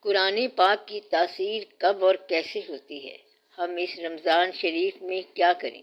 قرآن پاک کی تاثیر کب اور کیسے ہوتی ہے؟ ہم اس رمضان شریف میں کیا کریں؟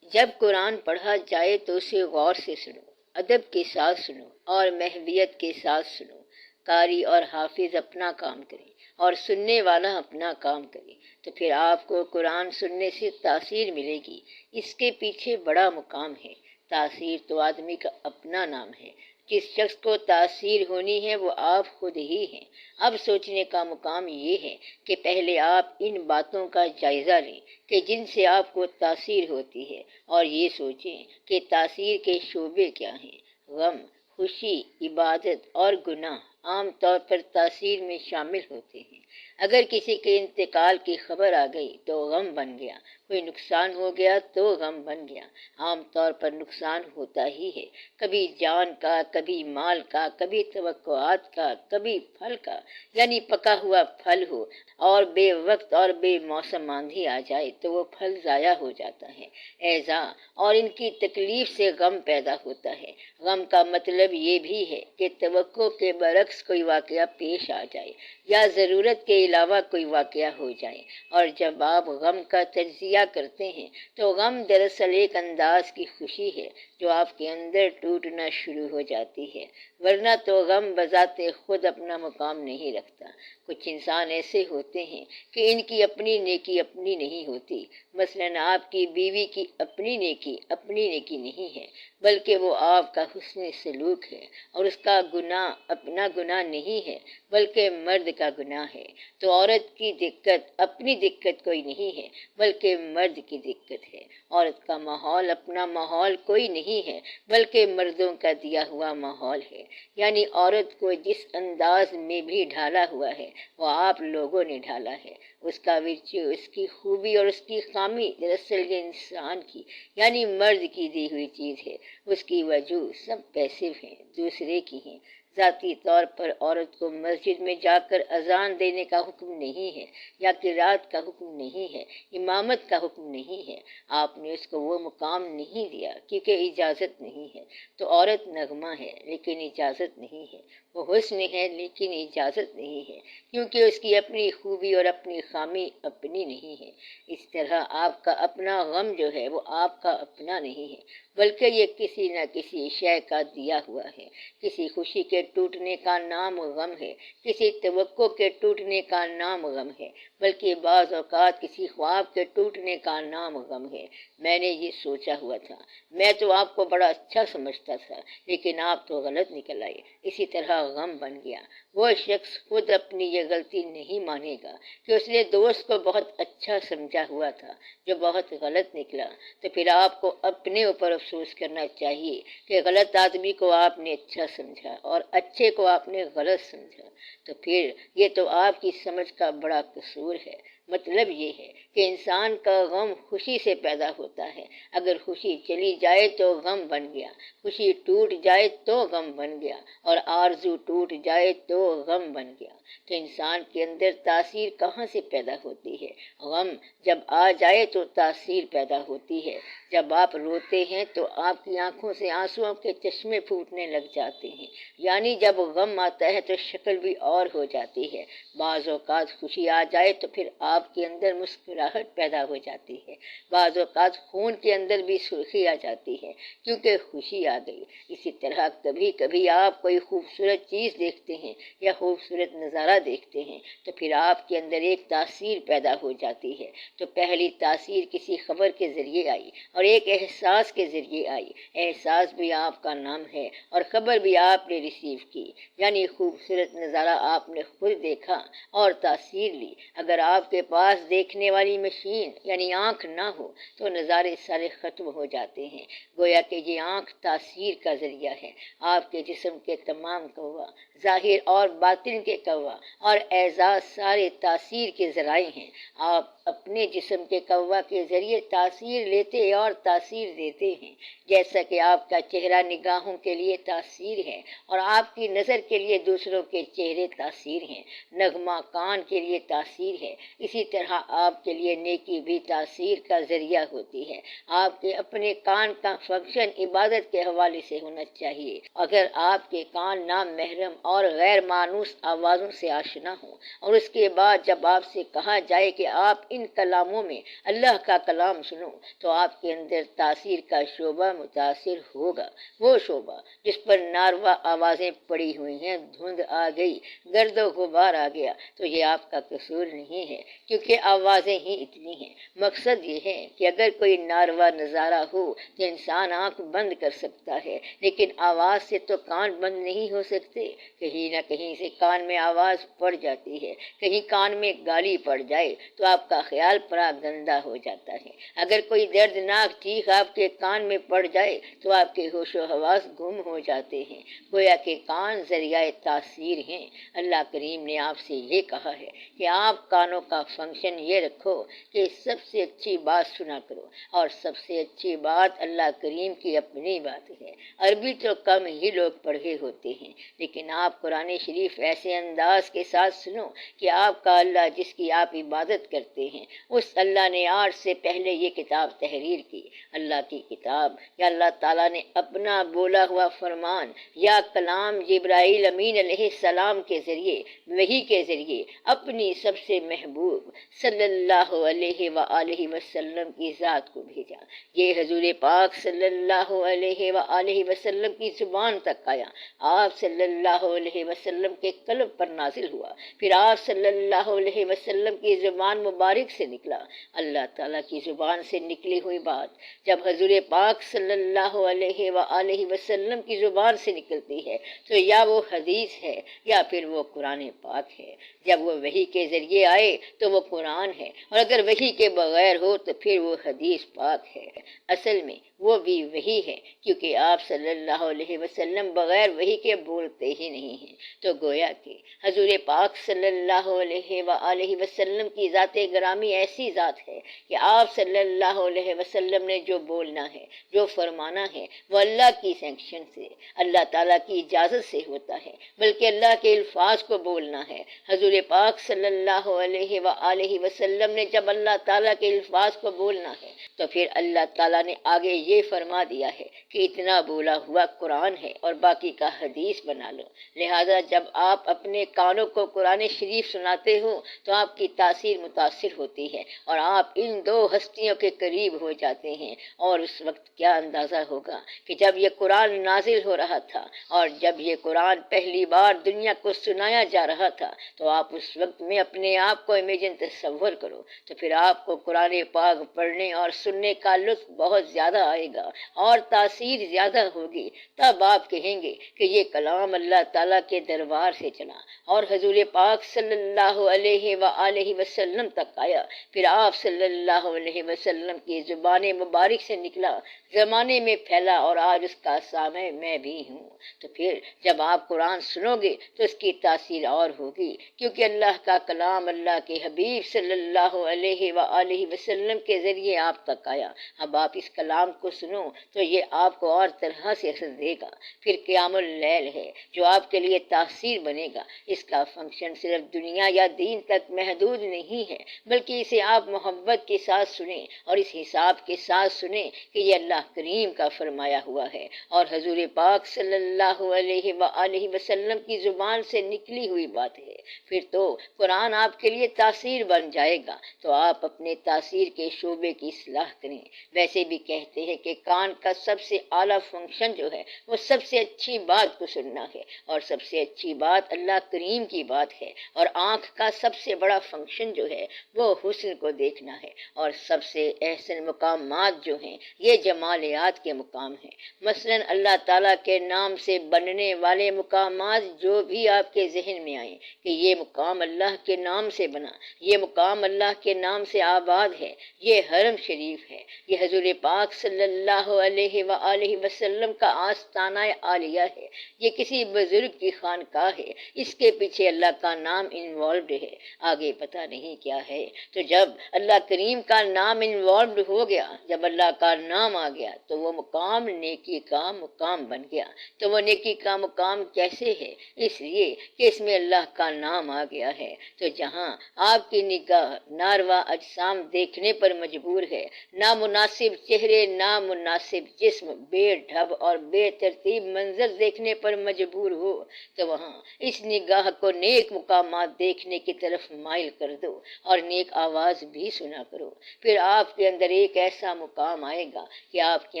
جب قرآن پڑھا جائے تو اسے غور سے سنو، ادب کے ساتھ سنو اور محویت کے ساتھ سنو۔ قاری اور حافظ اپنا کام کریں اور سننے والا اپنا کام کرے تو پھر آپ کو قرآن سننے سے تاثیر ملے گی۔ اس کے پیچھے بڑا مقام ہے۔ تاثیر تو آدمی کا اپنا نام ہے۔ جس شخص کو تاثیر ہونی ہے وہ آپ خود ہی ہیں۔ اب سوچنے کا مقام یہ ہے کہ پہلے آپ ان باتوں کا جائزہ لیں کہ جن سے آپ کو تاثیر ہوتی ہے، اور یہ سوچیں کہ تاثیر کے شعبے کیا ہیں۔ غم، خوشی، عبادت اور گناہ عام طور پر تاثیر میں شامل ہوتے ہیں۔ اگر کسی کے انتقال کی خبر آ گئی تو غم بن گیا، کوئی نقصان ہو گیا تو غم بن گیا۔ عام طور پر نقصان ہوتا ہی ہے، کبھی جان کا، کبھی مال کا، کبھی توقعات کا، کبھی پھل کا، یعنی پکا ہوا پھل ہو اور بے وقت اور بے موسم آندھی آ جائے تو وہ پھل ضائع ہو جاتا ہے۔ ایذا اور ان کی تکلیف سے غم پیدا ہوتا ہے۔ غم کا مطلب یہ بھی ہے کہ توقع کے برعکس کوئی واقعہ پیش آ جائے یا ضرورت کے علاوہ کوئی واقعہ ہو جائے، اور جب آپ غم کا تجزیہ کرتے ہیں تو غم دراصل ایک انداز کی خوشی ہے جو آپ کے اندر ٹوٹنا شروع ہو جاتی ہے، ورنہ تو غم بذات خود اپنا مقام نہیں رکھتا۔ کچھ انسان ایسے ہوتے ہیں کہ ان کی اپنی نیکی اپنی نہیں ہوتی۔ مثلاً آپ کی بیوی کی اپنی نیکی نہیں ہے، بلکہ وہ آپ کا حسن سلوک ہے، اور اس کا گناہ اپنا گناہ نہیں ہے بلکہ مرد کا گناہ ہے۔ تو عورت کی دقت اپنی دقت کوئی نہیں ہے بلکہ مرد کی دقت ہے۔ عورت کا ماحول اپنا ماحول کوئی نہیں ہے بلکہ مردوں کا دیا ہوا ماحول ہے۔ یعنی عورت کو جس انداز میں بھی ڈھالا ہوا ہے وہ آپ لوگوں نے ڈھالا ہے۔ اس کا ورچو، اس کی خوبی اور اس کی خامی دراصل یہ انسان کی یعنی مرد کی دی ہوئی چیز ہے۔ اس کی وجوہ سب پیسو ہیں، دوسرے کی ہیں۔ ذاتی طور پر عورت کو مسجد میں جا کر اذان دینے کا حکم نہیں ہے یا قرات کا حکم نہیں ہے، امامت کا حکم نہیں ہے۔ آپ نے اس کو وہ مقام نہیں دیا کیونکہ اجازت نہیں ہے۔ تو عورت نغمہ ہے لیکن اجازت نہیں ہے، وہ حسن ہے لیکن اجازت نہیں ہے، کیونکہ اس کی اپنی خوبی اور اپنی خامی اپنی نہیں ہے۔ اس طرح آپ کا اپنا غم جو ہے وہ آپ کا اپنا نہیں ہے بلکہ یہ کسی نہ کسی شے کا دیا ہوا ہے۔ کسی خوشی کے ٹوٹنے کا نام غم ہے، کسی توقع کے ٹوٹنے کا نام غم ہے، بلکہ بعض اوقات کسی خواب کے ٹوٹنے کا نام غم ہے۔ میں نے یہ سوچا ہوا تھا، میں تو آپ کو بڑا اچھا سمجھتا تھا لیکن آپ تو غلط نکل آئے، اسی طرح غم بن گیا۔ وہ شخص خود اپنی یہ غلطی نہیں مانے گا کہ اس نے دوست کو بہت اچھا سمجھا ہوا تھا جو بہت غلط نکلا، تو پھر آپ کو اپنے اوپر افسوس کرنا چاہیے کہ غلط آدمی کو آپ نے اچھا سمجھا اور اچھے کو آپ نے غلط سمجھا۔ تو پھر یہ تو آپ کی سمجھ کا بڑا قصور ہے۔ مطلب یہ ہے کہ انسان کا غم خوشی سے پیدا ہوتا ہے۔ اگر خوشی چلی جائے تو غم بن گیا، خوشی ٹوٹ جائے تو غم بن گیا، اور آرزو ٹوٹ جائے تو غم بن گیا۔ تو انسان کے اندر تاثیر کہاں سے پیدا ہوتی ہے؟ غم جب آ جائے تو تاثیر پیدا ہوتی ہے۔ جب آپ روتے ہیں تو آپ کی آنکھوں سے آنسوؤں کے چشمے پھوٹنے لگ جاتے ہیں، یعنی جب غم آتا ہے تو شکل بھی اور ہو جاتی ہے۔ بعض اوقات خوشی آ جائے تو پھر آپ کے اندر مسکراہٹ پیدا ہو جاتی ہے، بعض اوقات خون کے اندر بھی سرخی آ جاتی ہے کیونکہ خوشی آ گئی۔ اسی طرح کبھی کبھی آپ کوئی خوبصورت چیز دیکھتے ہیں یا خوبصورت نظارہ دیکھتے ہیں تو پھر آپ کے اندر ایک تاثیر پیدا ہو جاتی ہے۔ تو پہلی تاثیر کسی خبر کے ذریعے آئی اور ایک احساس کے ذریعے آئی۔ احساس بھی آپ کا نام ہے اور خبر بھی آپ نے ریسیو کی، یعنی خوبصورت نظارہ آپ نے خود دیکھا اور تاثیر لی۔ اگر آپ کے پاس دیکھنے والی مشین یعنی آنکھ نہ ہو تو نظارے سارے ختم ہو جاتے ہیں۔ گویا کہ یہ آنکھ تاثیر کا ذریعہ ہے۔ آپ کے جسم کے تمام قوا، ظاہر اور باطن کے قوا اور اعزاز سارے تاثیر کے ذرائع ہیں۔ آپ اپنے جسم کے قوا کے ذریعے تاثیر لیتے اور تاثیر دیتے ہیں، جیسا کہ آپ کا چہرہ نگاہوں کے لیے تاثیر ہے اور آپ کی نظر کے لیے دوسروں کے چہرے تاثیر ہیں، نغمہ کان کے لیے تاثیر ہے، اسی طرح آپ کے لیے نیکی بھی تاثیر کا ذریعہ ہوتی ہے۔ آپ کے اپنے کان کا فنکشن عبادت کے حوالے سے ہونا چاہیے۔ اگر آپ کے کان نامحرم اور غیر مانوس آوازوں سے آشنا ہوں اور اس کے بعد جب آپ سے کہا جائے کہ آپ ان کلاموں میں اللہ کا کلام سنو، تو آپ کے اندر تاثیر کا شعبہ متاثر ہوگا، وہ شعبہ جس پر ناروا آوازیں پڑی ہوئی ہیں، دھند آ گئی، گرد و غبار آ گیا، تو یہ آپ کا قصور نہیں ہے، کیونکہ آوازیں ہی اتنی ہیں۔ مقصد یہ ہے کہ اگر کوئی ناروا نظارہ ہو تو انسان آنکھ بند کر سکتا ہے، لیکن آواز سے تو کان بند نہیں ہو سکتے۔ کہیں نہ کہیں سے کان میں آواز پڑ جاتی ہے، کہیں کان میں گالی پڑ جائے تو آپ کا خیال پرا گندا ہو جاتا ہے۔ اگر کوئی دردناک چیخ آپ کے کان میں پڑ جائے تو آپ کے ہوش و حواس گم ہو جاتے ہیں۔ گویا کہ کان ذریعہ تاثیر ہیں۔ اللہ کریم نے آپ سے یہ کہا ہے کہ آپ کانوں کا فنکشن یہ رکھو کہ سب سے اچھی بات سنا کرو، اور سب سے اچھی بات اللہ کریم کی اپنی بات ہے۔ عربی تو کم ہی لوگ پڑھے ہوتے ہیں، لیکن آپ قرآن شریف ایسے انداز کے ساتھ سنو کہ آپ کا اللہ جس کی آپ عبادت کرتے ہیں، اس اللہ نے آج سے پہلے یہ کتاب تحریر کی۔ اللہ کی کتاب یا اللہ تعالیٰ نے اپنا بولا ہوا فرمان یا کلام جبرائیل امین علیہ السلام کے ذریعے، وحی کے ذریعے اپنی سب سے محبوب صلی اللہ علیہ وآلہ وسلم کی ذات کو بھیجا۔ یہ حضور پاک صلی اللہ علیہ وآلہ وسلم کی زبان تک آیا، آپ صلی اللہ علیہ وسلم کے قلب پر نازل ہوا، پھر آپ صلی اللہ علیہ وسلم کی زبان مبارک سے نکلا۔ اللہ تعالیٰ کی زبان سے نکلی ہوئی بات جب حضور پاک صلی اللہ علیہ وآلہ وسلم کی زبان سے نکلتی ہے تو یا وہ حدیث ہے یا پھر وہ قرآن پاک ہے۔ جب وہ وحی کے ذریعے آئے تو وہ قرآن ہے، اور اگر وحی کے بغیر ہو تو پھر وہ حدیث پاک ہے۔ اصل میں وہ بھی وحی ہے، کیونکہ آپ صلی اللہ علیہ وسلم بغیر وحی کے بولتے ہی نہیں ہیں۔ تو گویا کہ حضور پاک صلی اللہ علیہ وآلہ وسلم کی ذات گرامی ایسی ذات ہے کہ آپ صلی اللہ علیہ وسلم نے جو بولنا ہے، جو فرمانا ہے، وہ اللہ کی سینکشن سے، اللہ تعالیٰ کی اجازت سے ہوتا ہے، بلکہ اللہ کے الفاظ کو بولنا ہے۔ حضور پاک صلی اللہ علیہ وآلہ وسلم نے جب اللہ تعالیٰ کے الفاظ کو بولنا ہے تو پھر اللہ تعالیٰ نے آگے یہ فرما دیا ہے کہ اتنا بولا ہوا قرآن ہے اور باقی کا حدیث بنا لو۔ لہذا جب آپ اپنے کانوں کو قرآن شریف سناتے ہو تو آپ کی تاثیر متاثر ہوتی ہے اور آپ ان دو ہستیوں کے قریب ہو جاتے ہیں۔ اور اس وقت کیا اندازہ ہوگا کہ جب یہ قرآن نازل ہو رہا تھا اور جب یہ قرآن پہلی بار دنیا کو سنایا جا رہا تھا تو آپ اس وقت میں اپنے آپ کو امیجن تصور کرو، تو پھر آپ کو قرآن پاک پڑھنے اور سننے کا لطف بہت زیادہ آئے گا اور تاثیر زیادہ ہوگی۔ تب آپ کہیں گے کہ یہ کلام اللہ تعالیٰ کے دربار سے چلا اور حضور پاک صلی اللہ علیہ وآلہ وسلم تک آیا، پھر آپ صلی اللہ علیہ وسلم کی زبان مبارک سے نکلا، زمانے میں پھیلا، اور آج اس کا سامع میں بھی ہوں۔ تو پھر جب آپ قرآن سنو گے تو اس کی تاثیر اور ہوگی، کیونکہ اللہ کا کلام اللہ کے حبیب صلی اللہ علیہ وآلہ وسلم کے ذریعے آپ تک آیا۔ اب آپ اس کلام کو سنو تو یہ آپ کو اور طرح سے اثر دے گا۔ پھر قیام اللیل ہے جو آپ کے لیے تاثیر بنے گا۔ اس کا فنکشن صرف دنیا یا دین تک محدود نہیں ہے، بلکہ اسے آپ محبت کے ساتھ سنیں اور اس حساب کے ساتھ سنیں کہ یہ اللہ کریم کا فرمایا ہوا ہے اور حضور پاک صلی اللہ علیہ وآلہ وسلم کی زبان سے نکلی ہوئی بات ہے۔ پھر تو قرآن آپ کے لیے تاثیر بن جائے گا۔ تو آپ اپنے تاثیر کے شعبے کی اصلاح کریں۔ ویسے بھی کہتے ہیں کہ کان کا سب سے اعلیٰ فنکشن جو ہے وہ سب سے اچھی بات کو سننا ہے، اور سب سے اچھی بات اللہ کریم کی بات ہے، اور آنکھ کا سب سے بڑا فنکشن جو ہے وہ حسن کو دیکھنا ہے، اور سب سے احسن مقامات جو ہیں یہ جمالیات کے مقام ہیں۔ مثلا اللہ تعالیٰ کے نام سے بننے والے مقامات جو بھی آپ کے ذہن میں آئیں کہ یہ مقام اللہ کے نام سے بنا، یہ مقام اللہ کے نام سے آباد ہے، یہ حرم شریف ہے، یہ حضور پاک صلی اللہ علیہ وآلہ وسلم کا آستانہ عالیہ ہے، یہ کسی بزرگ کی خانقاہ ہے، اس کے پیچھے اللہ کا نام انوالوڈ ہے، آگے پتہ نہیں کیا ہے۔ تو جب اللہ کریم کا نام انوالوڈ ہو گیا، جب اللہ کا نام آ گیا تو وہ مقام نیکی کا مقام بن گیا۔ تو وہ نیکی کا مقام کیسے ہے؟ اس لیے کہ اس میں اللہ کا نام آ گیا ہے۔ تو جہاں آپ کی نگاہ ناروا اجسام دیکھنے پر مجبور ہے، نامناسب چہرے، نامناسب جسم، بے ڈھب اور بے ترتیب منظر دیکھنے پر مجبور ہو، تو وہاں اس نگاہ کو نیک مقامات دیکھنے کی طرف مائل کر دو اور نیک آواز بھی سنا کرو۔ پھر آپ کے اندر ایک ایسا مقام آئے گا کہ آپ کے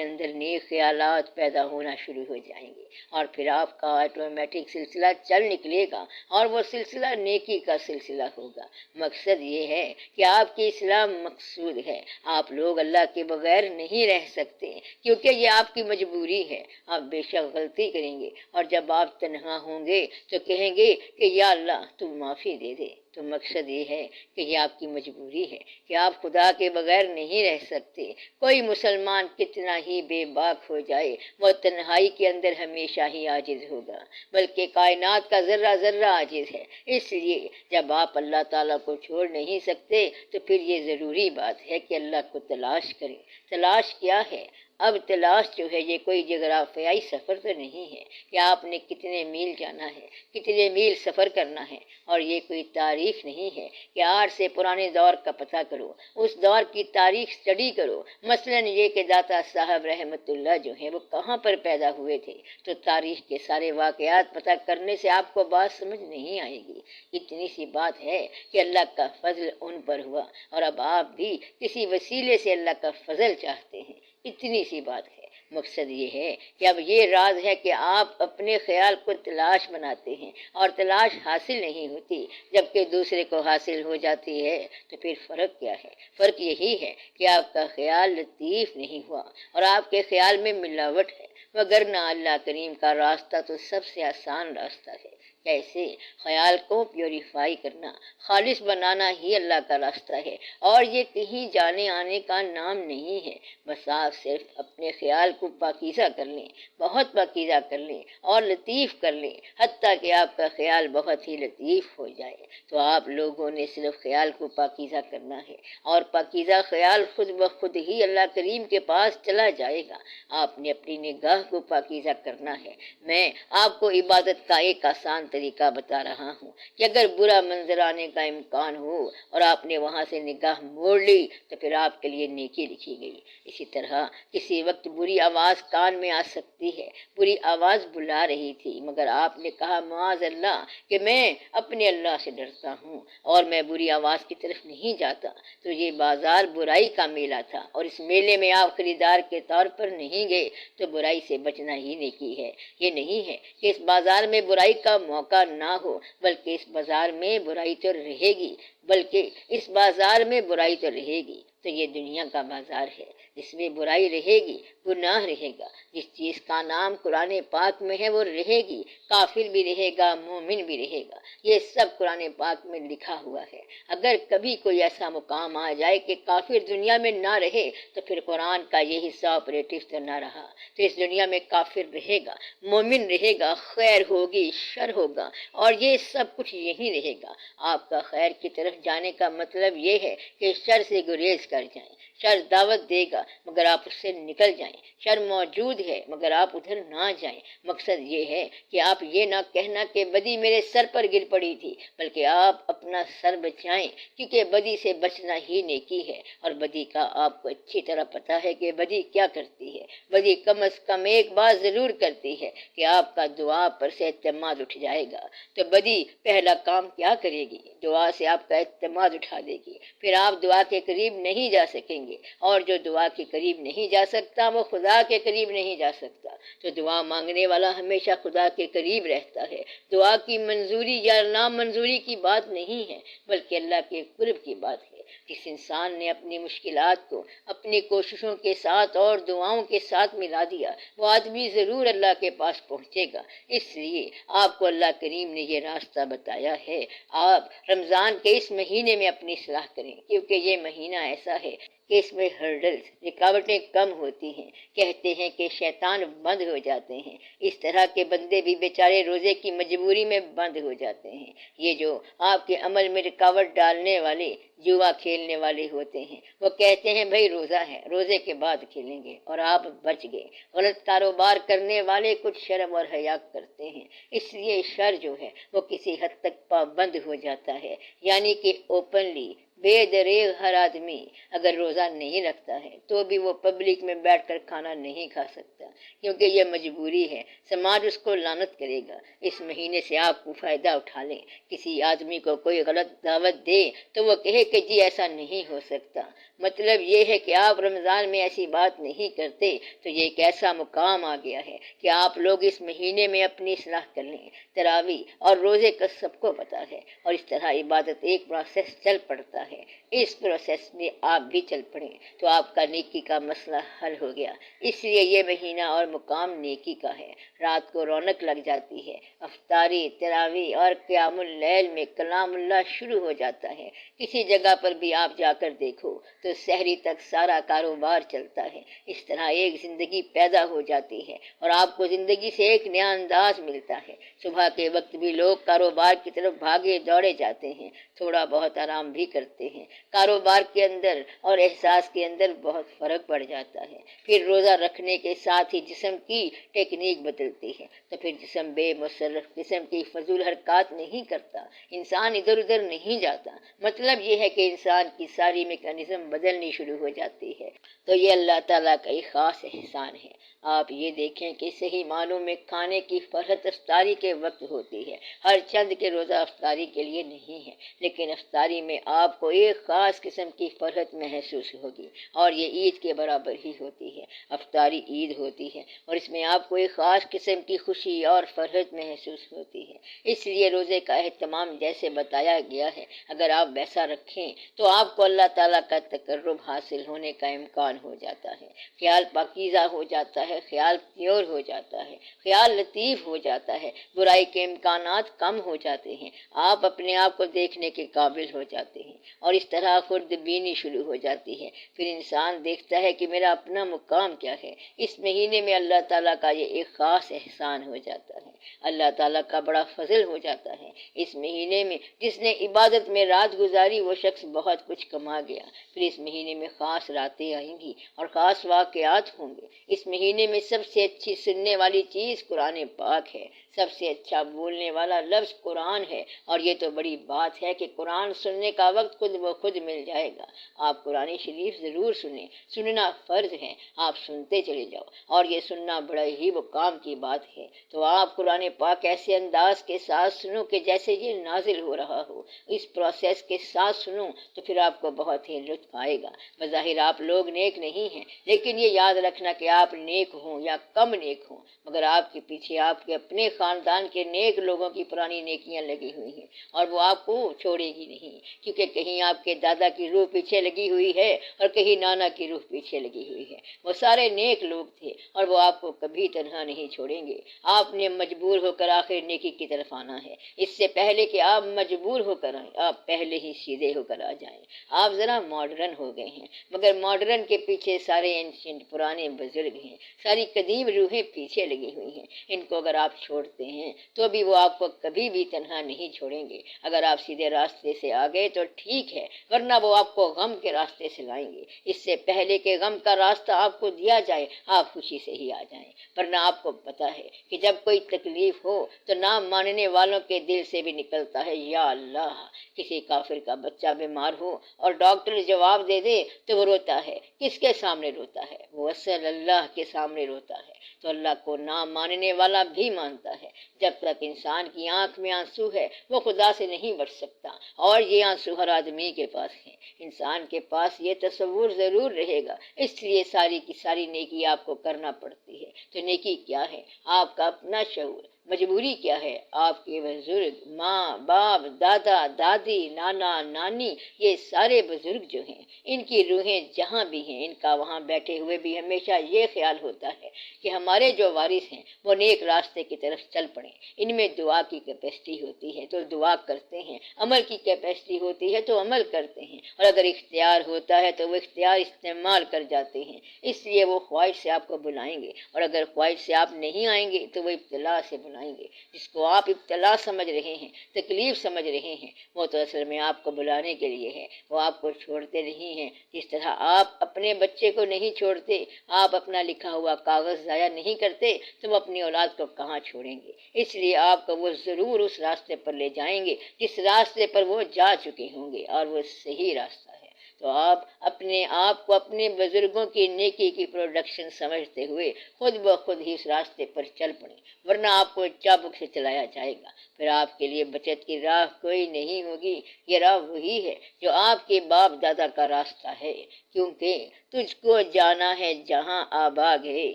اندر نیک خیالات پیدا ہونا شروع ہو جائیں گے، اور پھر آپ کا آٹومیٹک سلسلہ چل نکلے گا، اور وہ سلسلہ نیکی کا سلسلہ ہوگا۔ مقصد یہ ہے کہ آپ کی اصلاح مقصود ہے۔ آپ لوگ اللہ کے بغیر نہیں رہ سکتے، کیونکہ یہ آپ کی مجبوری ہے۔ آپ بے شک غلطی کریں گے، اور جب آپ تنہا ہوں گے تو کہیں گے کہ یا اللہ تو معافی دے دے۔ تو مقصد یہ ہے کہ یہ آپ کی مجبوری ہے کہ آپ خدا کے بغیر نہیں رہ سکتے۔ کوئی مسلمان کتنا ہی بے باک ہو جائے، وہ تنہائی کے اندر ہمیشہ ہی عاجز ہوگا، بلکہ کائنات کا ذرہ ذرہ عاجز ہے۔ اس لیے جب آپ اللہ تعالیٰ کو چھوڑ نہیں سکتے تو پھر یہ ضروری بات ہے کہ اللہ کو تلاش کریں۔ تلاش کیا ہے؟ اب تلاش جو ہے یہ کوئی جغرافیائی سفر تو نہیں ہے کہ آپ نے کتنے میل جانا ہے، کتنے میل سفر کرنا ہے، اور یہ کوئی تاریخ نہیں ہے کہ آج سے پرانے دور کا پتہ کرو، اس دور کی تاریخ اسٹڈی کرو۔ مثلا یہ کہ داتا صاحب رحمت اللہ جو ہیں وہ کہاں پر پیدا ہوئے تھے، تو تاریخ کے سارے واقعات پتہ کرنے سے آپ کو بات سمجھ نہیں آئے گی۔ اتنی سی بات ہے کہ اللہ کا فضل ان پر ہوا، اور اب آپ بھی کسی وسیلے سے اللہ کا فضل چاہتے ہیں، اتنی سی بات ہے۔ مقصد یہ ہے کہ اب یہ راز ہے کہ آپ اپنے خیال کو تلاش بناتے ہیں، اور تلاش حاصل نہیں ہوتی جبکہ دوسرے کو حاصل ہو جاتی ہے، تو پھر فرق کیا ہے؟ فرق یہی ہے کہ آپ کا خیال لطیف نہیں ہوا اور آپ کے خیال میں ملاوٹ ہے، وگرنہ اللہ کریم کا راستہ تو سب سے آسان راستہ ہے۔ کیسے؟ خیال کو پیوریفائی کرنا، خالص بنانا ہی اللہ کا راستہ ہے، اور یہ کہیں جانے آنے کا نام نہیں ہے۔ بس آپ صرف اپنے خیال کو پاکیزہ کر لیں، بہت پاکیزہ کر لیں اور لطیف کر لیں، حتیٰ کہ آپ کا خیال بہت ہی لطیف ہو جائے۔ تو آپ لوگوں نے صرف خیال کو پاکیزہ کرنا ہے، اور پاکیزہ خیال خود بخود ہی اللہ کریم کے پاس چلا جائے گا۔ آپ نے اپنی نگاہ کو پاکیزہ کرنا ہے۔ میں آپ کو عبادت کا ایک آسان طریقہ بتا رہا ہوں کہ اگر برا منظر آنے کا امکان ہو اور آپ نے وہاں سے نگاہ موڑ لی تو پھر آپ کے لیے نیکی لکھی گئی۔ اسی طرح کسی وقت بری آواز کان میں آ سکتی ہے، بری آواز بلا رہی تھی، مگر آپ نے کہا معاذ اللہ کہ میں اپنے اللہ سے ڈرتا ہوں اور میں بری آواز کی طرف نہیں جاتا، تو یہ بازار برائی کا میلہ تھا، اور اس میلے میں آپ خریدار کے طور پر نہیں گئے، تو برائی سے بچنا ہی نیکی ہے۔ یہ نہیں ہے کہ اس بازار میں برائی کا موقع نہ ہو، بلکہ اس بازار میں برائی تو رہے گی، بلکہ اس بازار میں برائی تو رہے گی۔ تو یہ دنیا کا بازار ہے، جس میں برائی رہے گی، گناہ رہے گا۔ جس چیز کا نام قرآن پاک میں ہے وہ رہے گی، کافر بھی رہے گا، مومن بھی رہے گا، یہ سب قرآن پاک میں لکھا ہوا ہے۔ اگر کبھی کوئی ایسا مقام آ جائے کہ کافر دنیا میں نہ رہے تو پھر قرآن کا یہ حصہ آپریٹو تو نہ رہا۔ تو اس دنیا میں کافر رہے گا، مومن رہے گا، خیر ہوگی، شر ہوگا، اور یہ سب کچھ یہی رہے گا۔ آپ کا خیر کی طرف جانے کا مطلب یہ ہے کہ شر سے گریز کر جائیں۔ شر دعوت دے گا مگر آپ اس سے نکل جائیں، شر موجود ہے مگر آپ ادھر نہ جائیں۔ مقصد یہ ہے کہ آپ یہ نہ کہنا کہ بدی میرے سر پر گر پڑی تھی، بلکہ آپ اپنا سر بچائیں، کیونکہ بدی سے بچنا ہی نیکی ہے، اور بدی کا آپ کو اچھی طرح پتہ ہے کہ بدی کیا کرتی ہے۔ بدی کم از کم ایک بات ضرور کرتی ہے کہ آپ کا دعا پر سے اعتماد اٹھ جائے گا۔ تو بدی پہلا کام کیا کرے گی؟ دعا سے آپ کا اعتماد اٹھا دے گی، پھر آپ دعا کے قریب نہیں جا سکیں گے، اور جو دعا کے قریب نہیں جا سکتا وہ خدا کے قریب نہیں جا سکتا۔ تو دعا مانگنے والا ہمیشہ خدا کے قریب رہتا ہے۔ دعا کی منظوری یا نامنظوری کی بات نہیں ہے، بلکہ اللہ کے قرب کی بات ہے۔ جس انسان نے اپنی مشکلات کو اپنی کوششوں کے ساتھ اور دعاؤں کے ساتھ ملا دیا، وہ آدمی ضرور اللہ کے پاس پہنچے گا۔ اس لیے آپ کو اللہ کریم نے یہ راستہ بتایا ہے۔ آپ رمضان کے اس مہینے میں اپنی اصلاح کریں، کیونکہ یہ مہینہ ایسا ہے کہ اس میں ہرڈلز رکاوٹیں کم ہوتی ہیں، کہتے ہیں کہ شیطان بند ہو جاتے ہیں، اس طرح کے بندے بھی بیچارے روزے کی مجبوری میں بند ہو جاتے ہیں۔ یہ جو آپ کے عمل میں رکاوٹ ڈالنے والے جوا کھیلنے والے ہوتے ہیں، وہ کہتے ہیں بھائی روزہ ہے، روزے کے بعد کھیلیں گے، اور آپ بچ گئے۔ غلط کاروبار کرنے والے کچھ شرم اور حیا کرتے ہیں، اس لیے شر جو ہے وہ کسی حد تک پابند ہو جاتا ہے، یعنی کہ اوپنلی بے دریغ ہر آدمی اگر روزہ نہیں رکھتا ہے تو بھی وہ پبلک میں بیٹھ کر کھانا نہیں کھا سکتا، کیونکہ یہ مجبوری ہے، سماج اس کو لعنت کرے گا۔ اس مہینے سے آپ کو فائدہ اٹھا لیں، کسی آدمی کو کوئی غلط دعوت دے تو وہ کہے کہ جی ایسا نہیں ہو سکتا، مطلب یہ ہے کہ آپ رمضان میں ایسی بات نہیں کرتے، تو یہ ایک ایسا مقام آ گیا ہے کہ آپ لوگ اس مہینے میں اپنی اصلاح کر لیں۔ تراویح اور روزے کا سب کو پتہ ہے، اور اس طرح عبادت ایک پروسیس چل پڑتا ہے، اس پروسیس میں آپ بھی چل پڑیں تو آپ کا نیکی کا مسئلہ حل ہو گیا۔ اس لیے یہ مہینہ اور مقام نیکی کا ہے۔ رات کو رونق لگ جاتی ہے، افطاری، تراویح اور قیام اللیل میں کلام اللہ شروع ہو جاتا ہے۔ کسی جگہ پر بھی آپ جا کر دیکھو تو سحری تک سارا کاروبار چلتا ہے۔ اس طرح ایک زندگی پیدا ہو جاتی ہے اور آپ کو زندگی سے ایک نیا انداز ملتا ہے۔ صبح کے وقت بھی لوگ کاروبار کی طرف بھاگے دوڑے جاتے ہیں، تھوڑا بہت آرام بھی کرتے ہیں۔ کاروبار کے اندر اور احساس کے اندر بہت فرق پڑ جاتا ہے۔ پھر روزہ رکھنے کے ساتھ ہی جسم کی ٹیکنیک بدلتی ہے، تو پھر جسم بے مصرف قسم کی فضول حرکات نہیں کرتا، انسان ادھر ادھر نہیں جاتا۔ مطلب یہ ہے کہ انسان کی ساری میکانزم بدلنی شروع ہو جاتی ہے۔ تو یہ اللہ تعالیٰ کا ایک خاص احسان ہے۔ آپ یہ دیکھیں کہ صحیح معنوں میں کھانے کی فرحت افطاری کے وقت ہوتی ہے، ہر چند کے روزہ افطاری کے لیے نہیں ہے، لیکن افطاری میں آپ کو ایک خاص قسم کی فرحت محسوس ہوگی، اور یہ عید کے برابر ہی ہوتی ہے۔ افطاری عید ہوتی ہے اور اس میں آپ کو ایک خاص قسم کی خوشی اور فرحت محسوس ہوتی ہے۔ اس لیے روزے کا اہتمام جیسے بتایا گیا ہے، اگر آپ ویسا رکھیں تو آپ کو اللہ تعالیٰ کا تقرب حاصل ہونے کا امکان ہو جاتا ہے، خیال پاکیزہ ہو جاتا ہے، خیال پیور ہو جاتا ہے، خیال لطیف ہو جاتا ہے، برائی کے امکانات کم ہو جاتے ہیں، آپ اپنے آپ کو دیکھنے کے قابل ہو جاتے ہیں، اور اس طرح خود بینی شروع ہو جاتی ہے۔ پھر انسان دیکھتا ہے کہ میرا اپنا مقام کیا ہے۔ اس مہینے میں اللہ تعالیٰ کا یہ ایک خاص احسان ہو جاتا ہے، اللہ تعالیٰ کا بڑا فضل ہو جاتا ہے۔ اس مہینے میں جس نے عبادت میں رات گزاری وہ شخص بہت کچھ کما گیا۔ پھر اس مہینے میں خاص راتیں آئیں گی اور خاص واقعات ہوں گے۔ اس مہینے میں سب سے اچھی سننے والی چیز قرآن پاک ہے، سب سے اچھا بولنے والا لفظ قرآن ہے، اور یہ تو بڑی بات ہے کہ قرآن سننے کا وقت خود بخود مل جائے گا۔ آپ قرآن شریف ضرور سنیں، سننا فرض ہے، آپ سنتے چلے جاؤ، اور یہ سننا بڑا ہی مقام کی بات ہے۔ تو آپ قرآن پاک ایسے انداز کے ساتھ سنو کہ جیسے یہ نازل ہو رہا ہو، اس پروسیس کے ساتھ سنو تو پھر آپ کو بہت ہی لطف آئے گا۔ بظاہر آپ لوگ نیک نہیں ہیں، لیکن یہ یاد رکھنا کہ آپ نیک ہوں یا کم نیک ہوں، مگر آپ کے پیچھے آپ کے اپنے خاندان کے نیک لوگوں کی پرانی نیکیاں لگی ہوئی ہیں، اور وہ آپ کو چھوڑے گی نہیں، کیونکہ کہیں آپ کے دادا کی روح پیچھے لگی ہوئی ہے اور کہیں نانا کی روح پیچھے لگی ہوئی ہے۔ وہ سارے نیک لوگ تھے اور وہ آپ کو کبھی تنہا نہیں چھوڑیں گے۔ آپ نے مجبور ہو کر آخر نیکی کی طرف آنا ہے، اس سے پہلے کہ آپ مجبور ہو کر آئیں، آپ پہلے ہی سیدھے ہو کر آ جائیں۔ آپ ذرا ماڈرن ہو گئے ہیں، مگر ماڈرن کے پیچھے سارے اینشنٹ پرانے بزرگ ہیں، ساری قدیم روحیں پیچھے لگی ہوئی ہیں۔ ان کو اگر آپ چھوڑتے ہیں تو بھی وہ آپ کو کبھی بھی تنہا نہیں چھوڑیں گے۔ اگر آپ سیدھے راستے سے آ گئے تو ٹھیک ہے، ورنہ وہ آپ کو غم کے راستے سے لائیں گے۔ اس سے پہلے کہ غم کا راستہ آپ کو دیا جائے آپ خوشی سے ہی آ جائیں، ورنہ آپ کو پتہ ہے کہ جب کوئی تکلیف ہو تو نہ ماننے والوں کے دل سے بھی نکلتا ہے یا اللہ۔ کسی کافر کا بچہ بیمار ہو اور ڈاکٹر جواب دے دے تو وہ روتا ہے، کس کے سامنے روتا ہے؟ وہ اصل اللہ کے سامنے روتا ہے۔ تو اللہ کو نہ ماننے والا بھی مانتا ہے۔ جب تک انسان کی آنکھ میں آنسو ہے وہ خدا سے نہیں بچ سکتا، اور یہ آنسو ہر آدمی کے پاس ہے۔ انسان کے پاس یہ تصور ضرور رہے گا، اس لیے ساری کی ساری نیکی آپ کو کرنا پڑتی ہے۔ تو نیکی کیا ہے؟ آپ کا اپنا شعور، مجبوری کیا ہے؟ آپ کے بزرگ، ماں باپ، دادا دادی، نانا نانی، یہ سارے بزرگ جو ہیں ان کی روحیں جہاں بھی ہیں، ان کا وہاں بیٹھے ہوئے بھی ہمیشہ یہ خیال ہوتا ہے کہ ہمارے جو وارث ہیں وہ نیک راستے کی طرف چل پڑیں۔ ان میں دعا کی کیپیسٹی ہوتی ہے تو دعا کرتے ہیں، عمل کی کیپیسٹی ہوتی ہے تو عمل کرتے ہیں، اور اگر اختیار ہوتا ہے تو وہ اختیار استعمال کر جاتے ہیں۔ اس لیے وہ خواہش سے آپ کو بلائیں گے، اور اگر خواہش سے آپ نہیں آئیں گے تو وہ ابتلا سے بلائیں گے۔ جس کو آپ ابتلا سمجھ رہے ہیں، تکلیف سمجھ رہے ہیں، وہ تو اصل میں آپ کو بلانے کے لیے ہے، وہ آپ کو چھوڑتے نہیں ہیں۔ جس طرح آپ اپنے بچے کو نہیں چھوڑتے، آپ اپنا لکھا ہوا کاغذ ضائع نہیں کرتے، تو وہ اپنی اولاد کو کہاں چھوڑیں گے؟ اس لیے آپ کو وہ ضرور اس راستے پر لے جائیں گے جس راستے پر وہ جا چکے ہوں گے، اور وہ صحیح راستہ ہے۔ تو آپ اپنے آپ کو اپنے بزرگوں کی نیکی کی پروڈکشن سمجھتے ہوئے خود بخود ہی اس راستے پر چل پڑیں، ورنہ آپ کو چابک سے چلایا جائے گا۔ پھر آپ کے لیے بچت کی راہ کوئی نہیں ہوگی۔ یہ راہ وہی ہے جو آپ کے باپ دادا کا راستہ ہے، کیونکہ تجھ کو جانا ہے جہاں آبا گئے،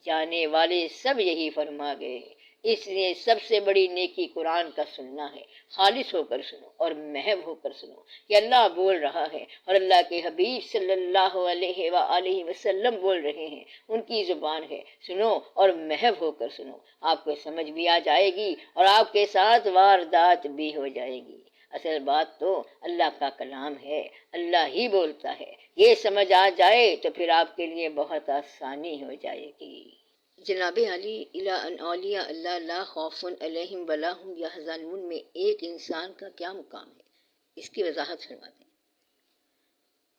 جانے والے سب یہی فرما گئے۔ اس لیے سب سے بڑی نیکی قرآن کا سننا ہے۔ خالص ہو کر سنو اور محو ہو کر سنو کہ اللہ بول رہا ہے، اور اللہ کے حبیب صلی اللہ علیہ وآلہ وسلم بول رہے ہیں، ان کی زبان ہے۔ سنو اور محو ہو کر سنو، آپ کو سمجھ بھی آ جائے گی اور آپ کے ساتھ واردات بھی ہو جائے گی۔ اصل بات تو اللہ کا کلام ہے، اللہ ہی بولتا ہے۔ یہ سمجھ آ جائے تو پھر آپ کے لیے بہت آسانی ہو جائے گی۔ جناب علی الی ان اولیاء اللہ لا خوف علیہم ولا هم یحزنون میں ایک انسان کا کیا مقام ہے؟ اس کی وضاحت فرما دیں۔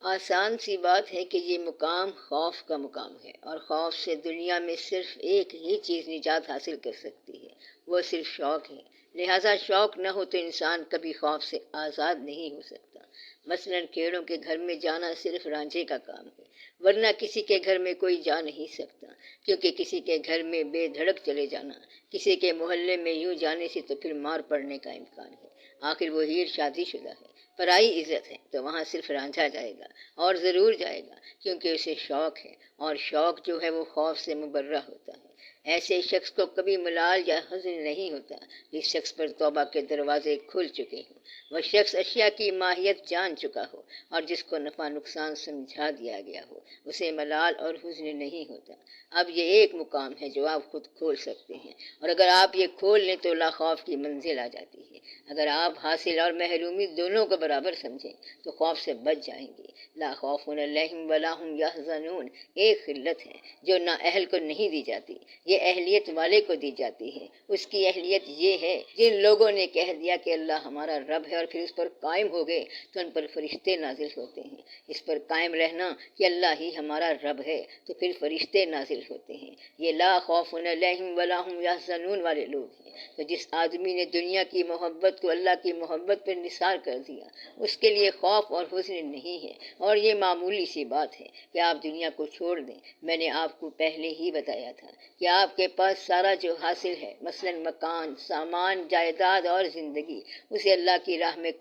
آسان سی بات ہے کہ یہ مقام خوف کا مقام ہے، اور خوف سے دنیا میں صرف ایک ہی چیز نجات حاصل کر سکتی ہے، وہ صرف شوق ہے۔ لہٰذا شوق نہ ہو تو انسان کبھی خوف سے آزاد نہیں ہو سکتا۔ مثلاً کیڑوں کے گھر میں جانا صرف رانجھے کا کام ہے، ورنہ کسی کے گھر میں کوئی جا نہیں سکتا، کیونکہ کسی کے گھر میں بے دھڑک چلے جانا، کسی کے محلے میں یوں جانے سے تو پھر مار پڑنے کا امکان ہے۔ آخر وہ ہیر شادی شدہ ہے، پرائی عزت ہے، تو وہاں صرف رانجھا جائے گا، اور ضرور جائے گا، کیونکہ اسے شوق ہے، اور شوق جو ہے وہ خوف سے مبرہ ہوتا ہے۔ ایسے شخص کو کبھی ملال یا حزن نہیں ہوتا جس شخص پر توبہ کے دروازے کھل چکے ہوں، وہ شخص اشیاء کی ماہیت جان چکا ہو، اور جس کو نفع نقصان سمجھا دیا گیا ہو، اسے ملال اور حزن نہیں ہوتا۔ اب یہ ایک مقام ہے جو آپ خود کھول سکتے ہیں، اور اگر آپ یہ کھول لیں تو لا خوف کی منزل آ جاتی ہے۔ اگر آپ حاصل اور محرومی دونوں کو برابر سمجھیں تو خوف سے بچ جائیں گے۔ لا خوف علیہم ولا هم یحزنون ایک خلت ہے جو نہ اہل کو نہیں دی جاتی، یہ اہلیت والے کو دی جاتی ہے۔ اس کی اہلیت یہ ہے، جن لوگوں نے کہہ دیا کہ اللہ ہمارا رب ہے اور پھر اس پر قائم ہو گئے تو ان پر فرشتے نازل ہوتے ہیں۔ اس پر قائم رہنا کہ اللہ ہی ہمارا رب ہے تو پھر فرشتے نازل ہوتے ہیں۔ یہ لا خوف علیہم ولا هم یحزنون والے لوگ ہیں۔ تو جس آدمی نے دنیا کی محبت کو اللہ کی محبت پر نثار کر دیا، اس کے لیے خوف اور حزن نہیں ہے، اور یہ معمولی سی بات ہے کہ آپ دنیا کو چھوڑ دیں۔ میں نے آپ کو پہلے ہی بتایا تھا کہ آپ کے پاس سارا جو حاصل ہے، مثلا مکان، سامان، جائیداد اور زندگی، اسے اللہ کی راہ میں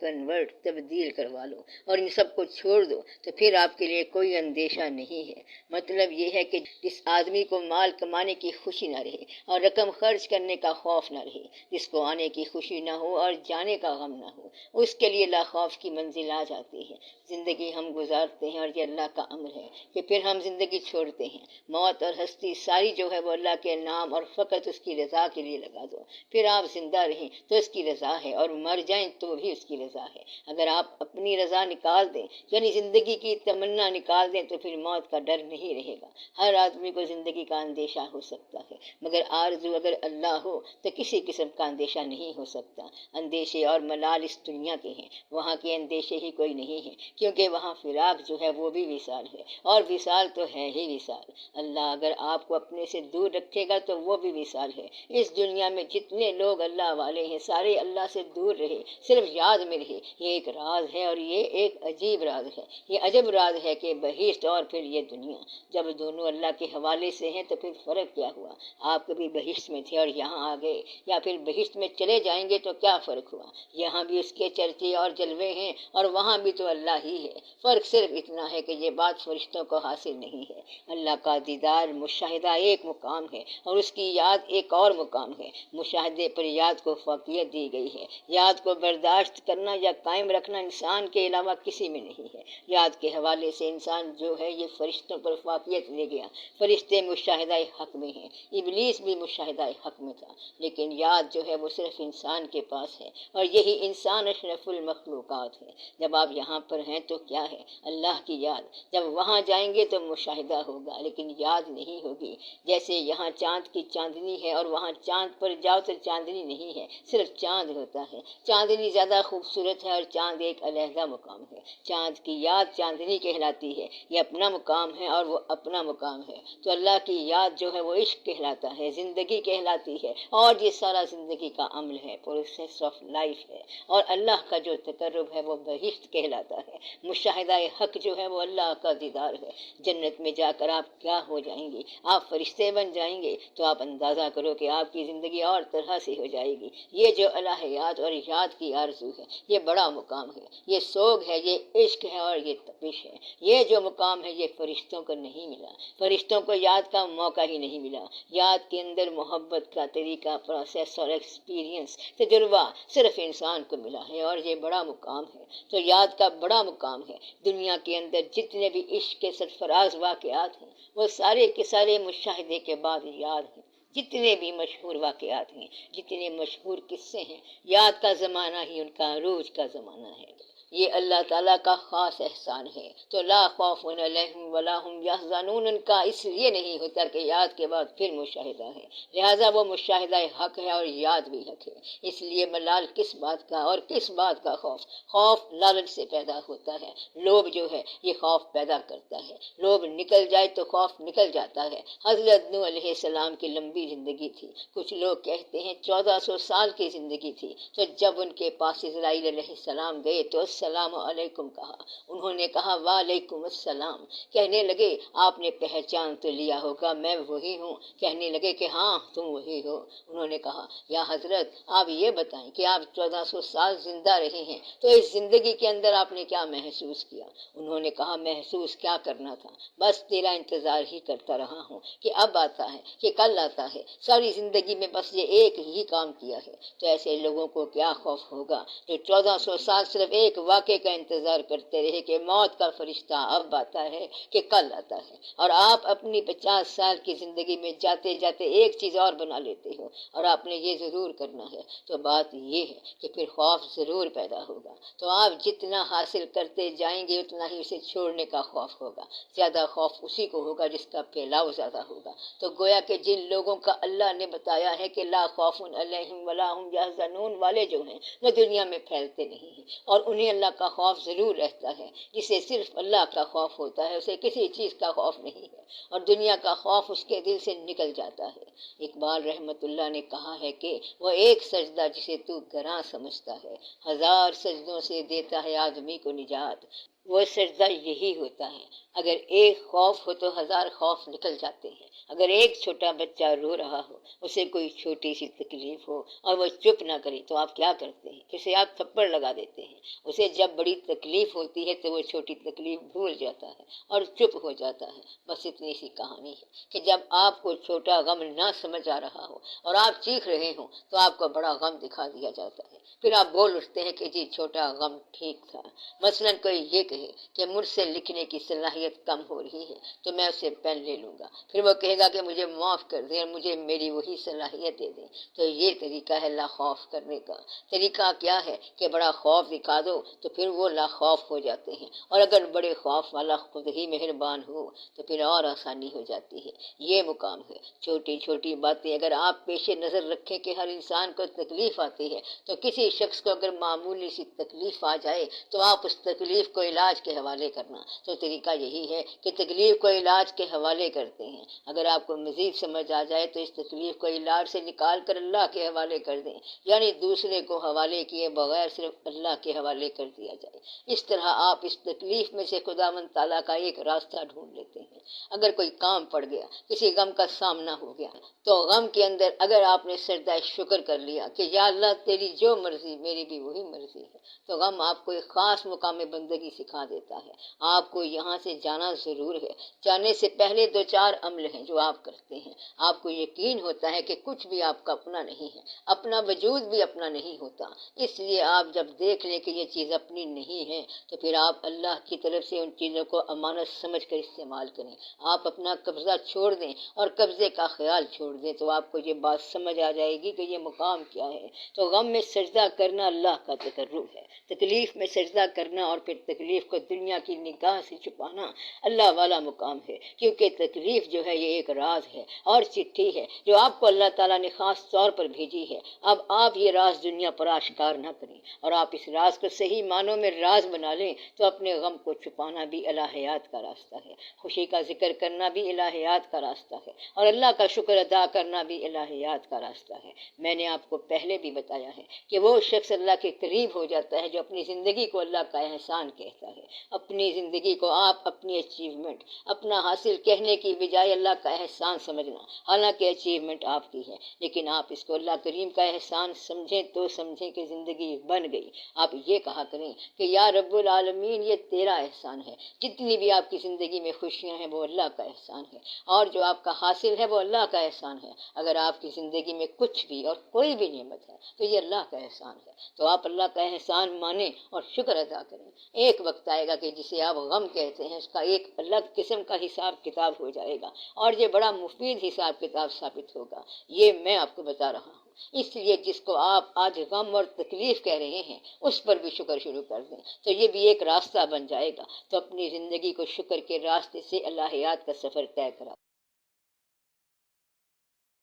تبدیل کروا لو اور ان سب کو چھوڑ دو، تو پھر آپ کے لیے کوئی اندیشہ نہیں ہے۔ مطلب یہ ہے کہ جس آدمی کو مال کمانے کی خوشی نہ رہے اور رقم خرچ کرنے کا خوف نہ رہے، جس کو آنے کی خوشی نہ ہو اور جانے کا غم نہ ہو، اس کے لیے لا خوف کی منزل آ جاتی ہے۔ زندگی ہم گزارتے ہیں اور یہ اللہ کا امر ہے کہ پھر ہم زندگی چھوڑتے ہیں۔ موت اور ہستی ساری جو ہے وہ اللہ کے نام اور فقط اس کی رضا کے لیے لگا دو، پھر آپ زندہ رہیں تو اس کی رضا ہے، اور مر جائیں تو بھی اس کی رضا ہے۔ اگر آپ اپنی رضا نکال دیں، یعنی زندگی کی تمنا نکال دیں، تو پھر موت کا ڈر نہیں رہے گا۔ ہر آدمی کو زندگی کا اندیشہ ہو سکتا ہے، مگر آرزو اگر اللہ ہو تو کسی قسم کا اندیشہ نہیں ہو سکتا۔ اندیشے اور ملال اس دنیا کے ہیں، وہاں کے اندیشے ہی کوئی نہیں ہے، کیونکہ وہاں فراق جو ہے وہ بھی وصال ہے، اور وصال تو ہے ہی وصال۔ اللہ اگر آپ کو اپنے سے دور رکھے گا تو وہ بھی وصال ہے۔ اس دنیا میں جتنے لوگ اللہ والے ہیں سارے اللہ سے دور رہے، صرف یاد میں رہے۔ یہ ایک راز ہے، اور یہ ایک عجیب راز ہے، یہ عجب راز ہے کہ بہشت اور پھر یہ دنیا جب دونوں اللہ کے حوالے سے ہیں تو پھر فرق کیا ہوا؟ آپ کبھی بہشت میں تھے اور یہاں آ گئے، یا پھر بہشت میں چلے جائیں گے تو کیا کیا فرق ہوا؟ یہاں بھی اس کے چرچے اور جلوے ہیں اور وہاں بھی تو اللہ ہی ہے۔ فرق صرف اتنا ہے کہ یہ بات فرشتوں کو حاصل نہیں ہے۔ اللہ کا دیدار مشاہدہ ایک مقام ہے اور اس کی یاد ایک اور مقام ہے۔ مشاہدے پر یاد کو فوقیت دی گئی ہے۔ یاد کو برداشت کرنا یا قائم رکھنا انسان کے علاوہ کسی میں نہیں ہے۔ یاد کے حوالے سے انسان جو ہے یہ فرشتوں پر فوقیت لے گیا۔ فرشتے مشاہدہ حق میں ہیں، ابلیس بھی مشاہدہ حق میں تھا، لیکن یاد جو ہے وہ صرف انسان کے پاس ہے اور یہی انسان اشرف المخلوقات ہے۔ جب آپ یہاں پر ہیں تو کیا ہے؟ اللہ کی یاد۔ جب وہاں جائیں گے تو مشاہدہ ہوگا لیکن یاد نہیں ہوگی۔ جیسے یہاں چاند کی چاندنی ہے اور وہاں چاند پر جاؤ تو چاندنی نہیں ہے، صرف چاند ہوتا ہے۔ چاندنی زیادہ خوبصورت ہے اور چاند ایک علیحدہ مقام ہے۔ چاند کی یاد چاندنی کہلاتی ہے، یہ اپنا مقام ہے اور وہ اپنا مقام ہے۔ تو اللہ کی یاد جو ہے وہ عشق کہلاتا ہے، زندگی کہلاتی ہے، اور یہ سارا زندگی کا عمل ہے، پروسیس آف لائف ہے۔ اور اللہ کا جو تقرب ہے وہ بہشت کہلاتا ہے۔ مشاہدہ حق جو ہے وہ اللہ کا دیدار ہے۔ جنت میں جا کر آپ کیا ہو جائیں گے؟ آپ فرشتے بن جائیں گے تو آپ اندازہ کرو کہ آپ کی زندگی اور طرح سے ہو جائے گی۔ یہ جو الہیات اور یاد کی آرزو ہے یہ بڑا مقام ہے، یہ سوگ ہے، یہ عشق ہے اور یہ تپش ہے۔ یہ جو مقام ہے یہ فرشتوں کو نہیں ملا، فرشتوں کو یاد کا موقع ہی نہیں ملا۔ یاد کے اندر محبت کا طریقہ، پروسیس اور ایکسپیرینس، تجربہ صرف انسان کو ملا ہے اور یہ بڑا مقام ہے۔ تو یاد کا بڑا مقام ہے۔ دنیا کے اندر جتنے بھی عشق کے سرفراز واقعات ہیں وہ سارے کے سارے مشاہدے کے بعد یاد ہیں۔ جتنے بھی مشہور واقعات ہیں، جتنے مشہور قصے ہیں، یاد کا زمانہ ہی ان کا عروج کا زمانہ ہے۔ یہ اللہ تعالیٰ کا خاص احسان ہے۔ تو لا خوف علیہم ولا هم یحزنون ان کا اس لیے نہیں ہوتا کہ یاد کے بعد پھر مشاہدہ ہے، لہٰذا وہ مشاہدہ حق ہے اور یاد بھی حق ہے۔ اس لیے ملال کس بات کا اور کس بات کا خوف؟ خوف لالچ سے پیدا ہوتا ہے، لوبھ جو ہے یہ خوف پیدا کرتا ہے۔ لوبھ نکل جائے تو خوف نکل جاتا ہے۔ حضرت نوح علیہ السلام کی لمبی زندگی تھی، کچھ لوگ کہتے ہیں 1400 سال کی زندگی تھی۔ تو جب ان کے پاس اسرائیل علیہ السلام گئے تو السلام علیکم کہا، انہوں نے کہا وعلیکم السلام۔ کہنے لگے آپ نے پہچان تو لیا ہوگا میں وہی ہوں؟ کہنے لگے کہ ہاں تم وہی ہو۔ انہوں نے کہا یا حضرت آپ یہ بتائیں کہ آپ 1400 سال زندہ رہے ہیں تو اس زندگی کے اندر آپ نے کیا محسوس کیا؟ انہوں نے کہا محسوس کیا کرنا تھا، بس تیرا انتظار ہی کرتا رہا ہوں کہ اب آتا ہے کہ کل آتا ہے، ساری زندگی میں بس یہ ایک ہی کام کیا ہے۔ تو ایسے لوگوں کو کیا خوف ہوگا جو 1400 سال صرف ایک واقعے کا انتظار کرتے رہے کہ موت کا فرشتہ اب آتا ہے کہ کل آتا ہے، اور آپ اپنی 50 سال کی زندگی میں جاتے جاتے ایک چیز اور بنا لیتے ہو اور آپ نے یہ ضرور کرنا ہے۔ تو بات یہ ہے کہ پھر خوف ضرور پیدا ہوگا۔ تو آپ جتنا حاصل کرتے جائیں گے اتنا ہی اسے چھوڑنے کا خوف ہوگا۔ زیادہ خوف اسی کو ہوگا جس کا پھیلاؤ زیادہ ہوگا۔ تو گویا کہ جن لوگوں کا اللہ نے بتایا ہے کہ لا خوف علیہم ولا هم یحزنون والے جو ہیں وہ دنیا میں پھیلتے نہیں ہیں، اور انہیں اللہ کا خوف ضرور رہتا ہے۔ جسے صرف اللہ کا خوف ہوتا ہے اسے کسی چیز کا خوف نہیں ہے، اور دنیا کا خوف اس کے دل سے نکل جاتا ہے۔ اقبال رحمت اللہ نے کہا ہے کہ وہ ایک سجدہ جسے تو گراں سمجھتا ہے، 1000 سجدوں سے دیتا ہے آدمی کو نجات۔ وہ سجدہ یہی ہوتا ہے، اگر ایک خوف ہو تو 1000 خوف نکل جاتے ہیں۔ اگر ایک چھوٹا بچہ رو رہا ہو، اسے کوئی چھوٹی سی تکلیف ہو اور وہ چپ نہ کرے تو آپ کیا کرتے ہیں؟ اسے آپ تھپڑ لگا دیتے ہیں۔ اسے جب بڑی تکلیف ہوتی ہے تو وہ چھوٹی تکلیف بھول جاتا ہے اور چپ ہو جاتا ہے۔ بس اتنی سی کہانی ہے کہ جب آپ کو چھوٹا غم نہ سمجھ آ رہا ہو اور آپ چیخ رہے ہوں تو آپ کو بڑا غم دکھا دیا جاتا ہے، پھر آپ بول اٹھتے ہیں کہ جی چھوٹا غم ٹھیک تھا۔ مثلاً کوئی یہ کہے کہ مجھ سے لکھنے کی صلاحیت کم ہو رہی ہے تو میں اسے پین لے لوں گا، پھر وہ کہے گا کہ مجھے معاف کر دیں اور مجھے میری وہی صلاحیت دے دیں۔ تو یہ طریقہ ہے لا خوف کرنے کا۔ طریقہ کیا ہے کہ بڑا خوف دکھا دو تو پھر وہ لا خوف ہو جاتے ہیں، اور اگر بڑے خوف والا خود ہی مہربان ہو تو پھر اور آسانی ہو جاتی ہے۔ یہ مقام ہے۔ چھوٹی چھوٹی باتیں اگر آپ پیش نظر رکھیں کہ ہر انسان کو تکلیف آتی ہے، تو کسی شخص کو اگر معمولی سی تکلیف آ جائے تو آپ اس تکلیف کو علاج کے حوالے کرنا۔ تو طریقہ یہی ہے کہ تکلیف کو علاج کے حوالے کرتے ہیں۔ اگر آپ کو مزید سمجھ آ جائے تو اس تکلیف کو علاج سے نکال کر اللہ کے حوالے کر دیں، یعنی دوسرے کو حوالے کیے بغیر صرف اللہ کے حوالے کر دیا جائے۔ اس طرح آپ اس تکلیف میں سے خداوند تعالیٰ کا ایک راستہ ڈھونڈ لیتے ہیں۔ اگر کوئی کام پڑ گیا، کسی غم کا سامنا ہو گیا، تو غم کے اندر اگر آپ نے سجدہ شکر کر لیا کہ یا اللہ تیری جو مرضی میری بھی وہی مرضی ہے، تو غم آپ کو ایک خاص مقام بندگی سکھا دیتا ہے۔ آپ کو یہاں سے جانا ضرور ہے، جانے سے پہلے 2-4 عمل ہیں جو آپ کرتے ہیں۔ آپ کو یقین ہوتا ہے کہ کچھ بھی آپ کا اپنا نہیں ہے، اپنا وجود بھی اپنا نہیں ہوتا، اس لیے آپ جب دیکھ لیں کہ یہ چیز اپنی نہیں ہے تو پھر آپ اللہ کی طرف سے ان چیزوں کو امانت سمجھ کر استعمال کریں۔ آپ اپنا قبضہ چھوڑ دیں اور قبضے کا خیال چھوڑ دیں تو آپ کو یہ بات سمجھ آ جائے گی کہ یہ مقام کیا ہے۔ تو غم میں سجدہ کرنا اللہ کا تقرب ہے، تکلیف میں سجدہ کرنا اور پھر تکلیف کو دنیا کی نگاہ سے چھپانا اللہ والا مقام ہے، کیونکہ تکلیف جو ہے یہ ایک راز ہے اور چٹھی ہے جو آپ کو اللہ تعالیٰ نے خاص طور پر بھیجی ہے۔ اب آپ یہ راز دنیا پر آشکار نہ کریں، اور آپ اس راز کو صحیح معنوں میں راز بنا لیں تو اپنے غم کو چھپانا بھی الہیات کا راستہ ہے، خوشی کا ذکر کرنا بھی الہیات کا راستہ ہے، اور اللہ کا شکر ادا کرنا بھی الہیات کا راستہ ہے۔ میں نے آپ کو پہلے بھی بتایا ہے کہ وہ شخص اللہ کے قریب ہو جاتا ہے جو اپنی زندگی کو اللہ کا احسان کہتا ہے۔ اپنی زندگی کو آپ اپنی اچیومنٹ، اپنا حاصل کہنے کی بجائے اللہ کا احسان سمجھنا، حالانکہ اچیومنٹ آپ کی ہے، لیکن آپ اس کو اللہ کریم کا احسان سمجھیں تو سمجھیں کہ زندگی بن گئی۔ آپ یہ کہا کریں کہ یا رب العالمین یہ تیرا احسان ہے، جتنی بھی آپ کی زندگی میں خوشیاں ہیں وہ اللہ کا احسان ہے، اور جو آپ کا حاصل ہے وہ اللہ کا احسان ہے۔ اگر آپ کی زندگی میں کچھ بھی اور کوئی بھی نعمت ہے تو یہ اللہ کا احسان ہے، تو آپ اللہ کا احسان مانیں اور شکر ادا کریں۔ ایک وقت آئے گا کہ جسے آپ غم کہتے ہیں اس کا ایک الگ قسم کا حساب کتاب ہو جائے گا، اور یہ بڑا مفید حساب کتاب ثابت ہوگا، یہ میں آپ کو بتا رہا ہوں۔ اس لیے جس کو آپ آج غم اور تکلیف کہہ رہے ہیں اس پر بھی شکر شروع کر دیں تو یہ بھی ایک راستہ بن جائے گا۔ تو اپنی زندگی کو شکر کے راستے سے الہیات کا سفر طے کرا،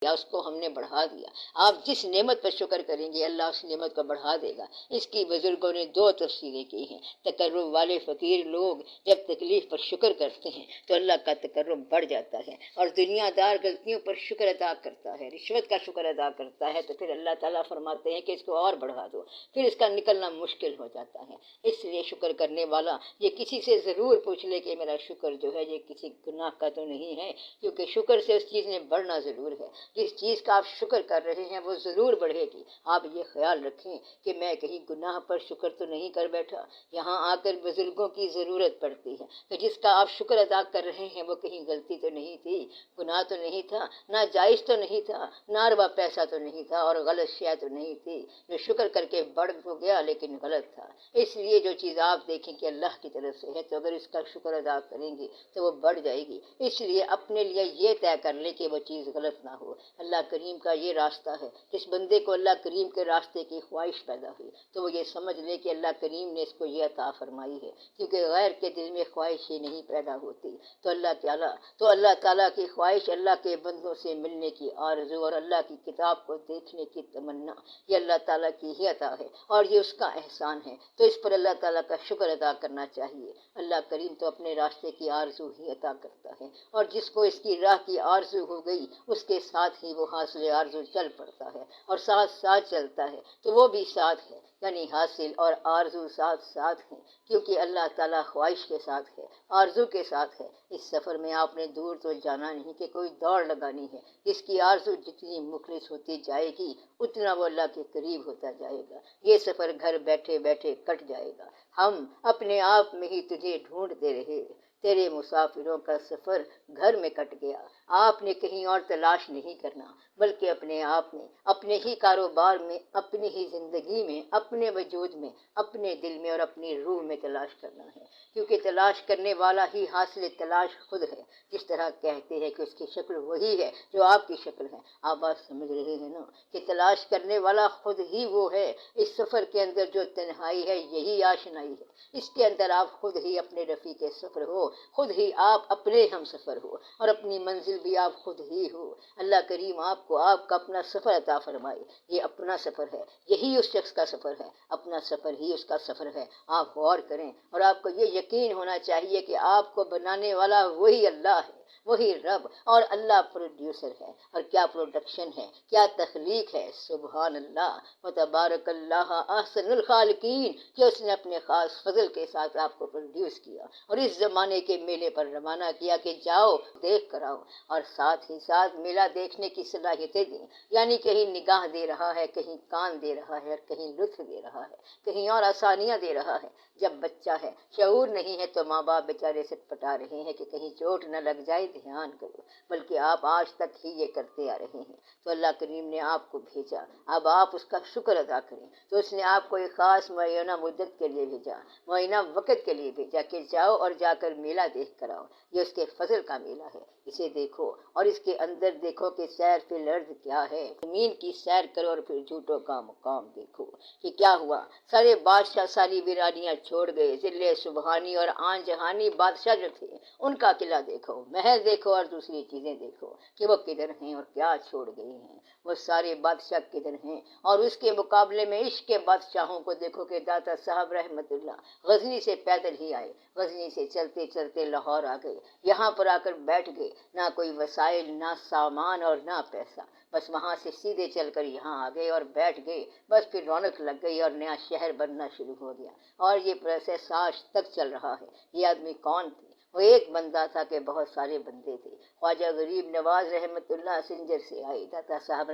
اس کو ہم نے بڑھا دیا۔ آپ جس نعمت پر شکر کریں گے اللہ اس نعمت کو بڑھا دے گا۔ اس کی بزرگوں نے 2 تفسیریں کی ہیں۔ تقرب والے فقیر لوگ جب تکلیف پر شکر کرتے ہیں تو اللہ کا تقرب بڑھ جاتا ہے، اور دنیا دار غلطیوں پر شکر ادا کرتا ہے، رشوت کا شکر ادا کرتا ہے، تو پھر اللہ تعالیٰ فرماتے ہیں کہ اس کو اور بڑھا دو، پھر اس کا نکلنا مشکل ہو جاتا ہے۔ اس لیے شکر کرنے والا یہ کسی سے ضرور پوچھ لے کہ میرا شکر جو ہے یہ کسی گناہ کا تو نہیں ہے، کیونکہ شکر سے اس چیز نے بڑھنا ضرور ہے۔ جس چیز کا آپ شکر کر رہے ہیں وہ ضرور بڑھے گی۔ آپ یہ خیال رکھیں کہ میں کہیں گناہ پر شکر تو نہیں کر بیٹھا۔ یہاں آ کر بزرگوں کی ضرورت پڑتی ہے کہ جس کا آپ شکر ادا کر رہے ہیں وہ کہیں غلطی تو نہیں تھی، گناہ تو نہیں تھا، ناجائز تو نہیں تھا، ناروا پیسہ تو نہیں تھا، اور غلط شے تو نہیں تھی جو شکر کر کے بڑھ تو گیا لیکن غلط تھا۔ اس لیے جو چیز آپ دیکھیں کہ اللہ کی طرف سے ہے تو اگر اس کا شکر ادا کریں گے تو وہ بڑھ جائے گی۔ اس لیے اپنے لیے یہ طے کر لیں کہ وہ چیز غلط نہ ہو۔ اللہ کریم کا یہ راستہ ہے، جس بندے کو اللہ کریم کے راستے کی خواہش پیدا ہوئی تو وہ یہ سمجھ لے کہ اللہ کریم نے اس کو یہ عطا فرمائی ہے، کیونکہ غیر کے دل میں خواہش ہی نہیں پیدا ہوتی۔ تو اللہ تعالیٰ کی خواہش، اللہ کے بندوں سے ملنے کی آرزو اور اللہ کی کتاب کو دیکھنے کی تمنا، یہ اللہ تعالیٰ کی ہی عطا ہے اور یہ اس کا احسان ہے، تو اس پر اللہ تعالیٰ کا شکر ادا کرنا چاہیے۔ اللہ کریم تو اپنے راستے کی آرزو ہی عطا کرتا ہے، اور جس کو اس کی راہ کی آرزو ہو گئی اس کے ساتھ ہی وہ حاصل آرزو چل پڑتا ہے، اور ساتھ ساتھ چلتا ہے تو وہ بھی ساتھ ہے، یعنی حاصل اور آرزو ساتھ ساتھ ہیں، کیونکہ اللہ تعالیٰ خواہش کے ساتھ ہے، آرزو کے ساتھ ہے۔ اس سفر میں آپ نے دور تو جانا نہیں کہ کوئی دوڑ لگانی ہے، اس کی آرزو جتنی مخلص ہوتی جائے گی اتنا وہ اللہ کے قریب ہوتا جائے گا۔ یہ سفر گھر بیٹھے بیٹھے کٹ جائے گا، ہم اپنے آپ میں ہی تجھے ڈھونڈتے رہے، تیرے مسافروں کا سفر گھر میں کٹ گیا۔ آپ نے کہیں اور تلاش نہیں کرنا بلکہ اپنے آپ میں، اپنے ہی کاروبار میں، اپنی ہی زندگی میں، اپنے وجود میں، اپنے دل میں اور اپنی روح میں تلاش کرنا ہے، کیونکہ تلاش کرنے والا ہی حاصل تلاش خود ہے۔ جس طرح کہتے ہیں کہ اس کی شکل وہی ہے جو آپ کی شکل ہے، آپ بات سمجھ رہے ہیں نا کہ تلاش کرنے والا خود ہی وہ ہے۔ اس سفر کے اندر جو تنہائی ہے یہی آشنائی ہے، اس کے اندر آپ خود ہی اپنے رفیق سفر ہو، خود ہی آپ اپنے ہم سفر ہو، اور اپنی منزل بھی آپ خود ہی ہو۔ اللہ کریم آپ کو آپ کا اپنا سفر عطا فرمائے۔ یہ اپنا سفر ہے، یہی اس شخص کا سفر ہے، اپنا سفر ہی اس کا سفر ہے۔ آپ غور کریں اور آپ کو یہ یقین ہونا چاہیے کہ آپ کو بنانے والا وہی اللہ ہے، وہی رب اور اللہ پروڈیوسر ہے، اور کیا پروڈکشن ہے، کیا تخلیق ہے، سبحان اللہ و تبارک اللہ احسن الخالقین، کہ اس نے اپنے خاص فضل کے ساتھ آپ کو پروڈیوس کیا اور اس زمانے کے میلے پر روانہ کیا کہ جاؤ دیکھ کر آؤ، اور ساتھ ہی ساتھ میلہ دیکھنے کی صلاحیتیں دیں، یعنی کہیں نگاہ دے رہا ہے، کہیں کان دے رہا ہے، اور کہیں لطف دے رہا ہے، کہیں اور آسانیاں دے رہا ہے۔ جب بچہ ہے، شعور نہیں ہے، تو ماں باپ بیچارے سٹپٹا رہے ہیں کہ کہیں چوٹ نہ لگ جائے، دھیان کرو، بلکہ آپ آج تک ہی یہ کرتے آ رہے ہیں۔ تو اللہ کریم نے آپ کو بھیجا، اب آپ اس کا شکر ادا کریں، تو اس نے آپ کو ایک خاص معینہ مدت کے لیے بھیجا، معینہ وقت کے لیے بھیجا کہ جاؤ اور جا کر میلہ دیکھ کر آؤ۔ یہ اس کے فضل کا میلہ ہے، اسے دیکھو اور اس کے اندر دیکھو کہ سیر فی الارض کیا ہے، زمین کی سیر کرو اور پھر جھوٹوں کا مقام دیکھو کہ کیا ہوا۔ سارے بادشاہ ساری ویرانیاں چھوڑ گئے، ذل سبحانی اور آن جہانی بادشاہ جو تھے ان کا قلعہ دیکھو، محل دیکھو اور دوسری چیزیں دیکھو کہ وہ کدھر ہیں اور کیا چھوڑ گئے ہیں، وہ سارے بادشاہ کدھر ہیں۔ اور اس کے مقابلے میں عشق کے بادشاہوں کو دیکھو کہ داتا صاحب رحمت اللہ غزنی سے پیدل ہی آئے، غزنی سے چلتے چلتے لاہور آ گئے، یہاں پر آ کر بیٹھ گئے، نہ کوئی وسائل، نہ سامان اور نہ پیسہ، بس وہاں سے سیدھے چل کر یہاں آ گئے اور بیٹھ گئے، بس پھر رونق لگ گئی اور نیا شہر بننا شروع ہو گیا، اور یہ پروسیس آج تک چل رہا ہے۔ یہ آدمی کون تھے؟ وہ ایک بندہ تھا کہ بہت سارے بندے تھے۔ خواجہ غریب نواز رحمت اللہ سنجر سے آئے، داتا صاحب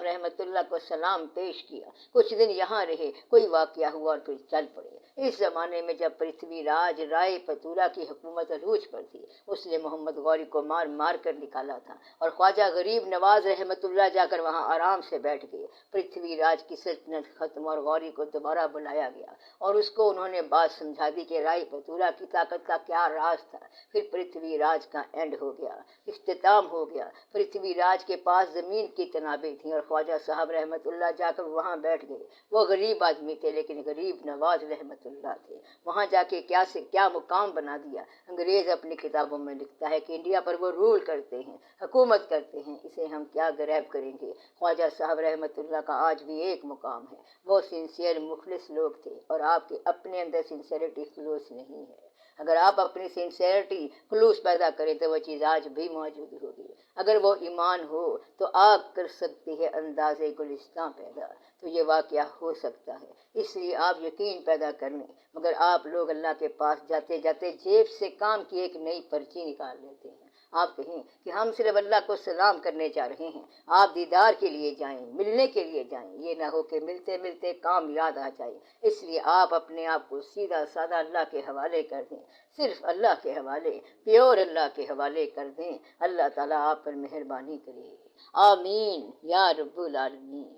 رحمت اللہ کو سلام پیش کیا، کچھ دن یہاں رہے، کوئی واقعہ ہوا اور پھر چل پڑے۔ اس زمانے میں جب پرتھوی راج رائے پتورا کی حکومت عروج پر تھی، اس نے محمد غوری کو مار مار کر نکالا تھا، اور خواجہ غریب نواز رحمت اللہ جا کر وہاں آرام سے بیٹھ گئے۔ پرتھوی راج کی سلطنت ختم اور غوری کو دوبارہ بلایا گیا، اور اس کو انہوں نے بات سمجھا دی کہ رائے پتورا کی طاقت کا کیا راز تھا۔ پھر پرتھوی راج کا اینڈ ہو گیا، اختتام ہو گیا۔ پرتھوی راج کے پاس زمین کی تنابیں تھیں اور خواجہ صاحب رحمت اللہ جا کر وہاں بیٹھ گئے۔ وہ غریب آدمی تھے لیکن غریب نواز رحمت اللہ تھے، وہاں جا کے کیا سے کیا مقام بنا دیا۔ انگریز اپنی کتابوں میں لکھتا ہے کہ انڈیا پر وہ رول کرتے ہیں، حکومت کرتے ہیں، اسے ہم کیا گریب کریں گے۔ خواجہ صاحب رحمت اللہ کا آج بھی ایک مقام ہے، وہ سنسیئر مخلص لوگ تھے، اور آپ کے اپنے اندر سنسیئرٹی خلوص نہیں ہے۔ اگر آپ اپنی سنسیئرٹی خلوص پیدا کریں تو وہ چیز آج بھی موجود ہوگی۔ اگر وہ ایمان ہو تو آگ کر سکتی ہے انداز گلستاں پیدا، تو یہ واقعہ ہو سکتا ہے۔ اس لیے آپ یقین پیدا کر لیں، مگر آپ لوگ اللہ کے پاس جاتے جاتے جیب سے کام کی ایک نئی پرچی نکال لیتے ہیں۔ آپ کہیں کہ ہم صرف اللہ کو سلام کرنے جا رہے ہیں، آپ دیدار کے لیے جائیں، ملنے کے لیے جائیں، یہ نہ ہو کہ ملتے ملتے کام یاد آ جائے۔ اس لیے آپ اپنے آپ کو سیدھا سادہ اللہ کے حوالے کر دیں، صرف اللہ کے حوالے، پیور اللہ کے حوالے کر دیں۔ اللہ تعالیٰ آپ پر مہربانی کرے، آمین یا رب العالمین۔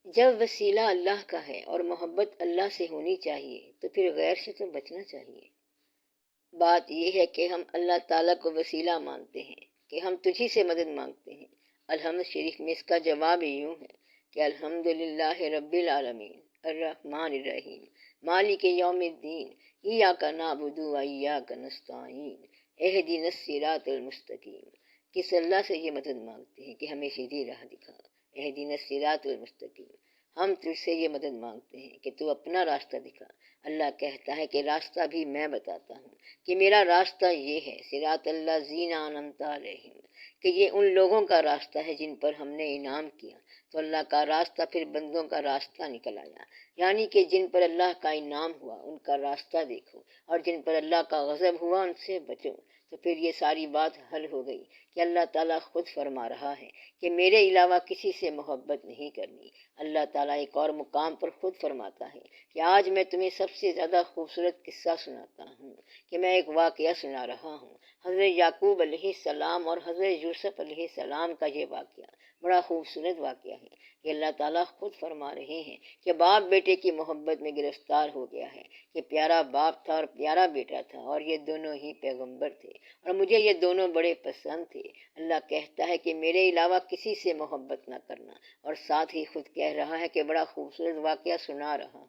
جب وسیلہ اللہ کا ہے اور محبت اللہ سے ہونی چاہیے تو پھر غیر سے تو بچنا چاہیے۔ بات یہ ہے کہ ہم اللہ تعالیٰ کو وسیلہ مانتے ہیں کہ ہم تجھی سے مدد مانگتے ہیں۔ الحمد شریف میں اس کا جواب یوں ہے کہ الحمدللہ رب العالمین الرحمن الرحیم مالک یوم الدین ایاک نعبد و ایاک نستعین اہدنا الصراط المستقیم۔ کس اللہ سے یہ مدد مانگتے ہیں کہ ہمیں سیدھی راہ دکھا، اہدنا الصراط المستقیم۔ ہم تجھ سے یہ مدد مانگتے ہیں کہ تو اپنا راستہ دکھا۔ اللہ کہتا ہے کہ راستہ بھی میں بتاتا ہوں کہ میرا راستہ یہ ہے، صراط الذین انعمت علیہم، کہ یہ ان لوگوں کا راستہ ہے جن پر ہم نے انعام کیا۔ تو اللہ کا راستہ پھر بندوں کا راستہ نکل آیا، یعنی کہ جن پر اللہ کا انعام ہوا ان کا راستہ دیکھو، اور جن پر اللہ کا غضب ہوا ان سے بچو۔ تو پھر یہ ساری بات حل ہو گئی کہ اللہ تعالیٰ خود فرما رہا ہے کہ میرے علاوہ کسی سے محبت نہیں کرنی۔ اللہ تعالیٰ ایک اور مقام پر خود فرماتا ہے کہ آج میں تمہیں سب سے زیادہ خوبصورت قصہ سناتا ہوں، کہ میں ایک واقعہ سنا رہا ہوں۔ حضرت یعقوب علیہ السلام اور حضرت یوسف علیہ السلام کا یہ واقعہ بڑا خوبصورت واقعہ ہے۔ یہ اللہ تعالیٰ خود فرما رہے ہیں کہ باپ بیٹے کی محبت میں گرفتار ہو گیا ہے، کہ پیارا باپ تھا اور پیارا بیٹا تھا، اور یہ دونوں ہی پیغمبر تھے، اور مجھے یہ دونوں بڑے پسند تھے۔ اللہ کہتا ہے کہ میرے علاوہ کسی سے محبت نہ کرنا، اور ساتھ ہی خود کہہ رہا ہے کہ بڑا خوبصورت واقعہ سنا رہا ہوں،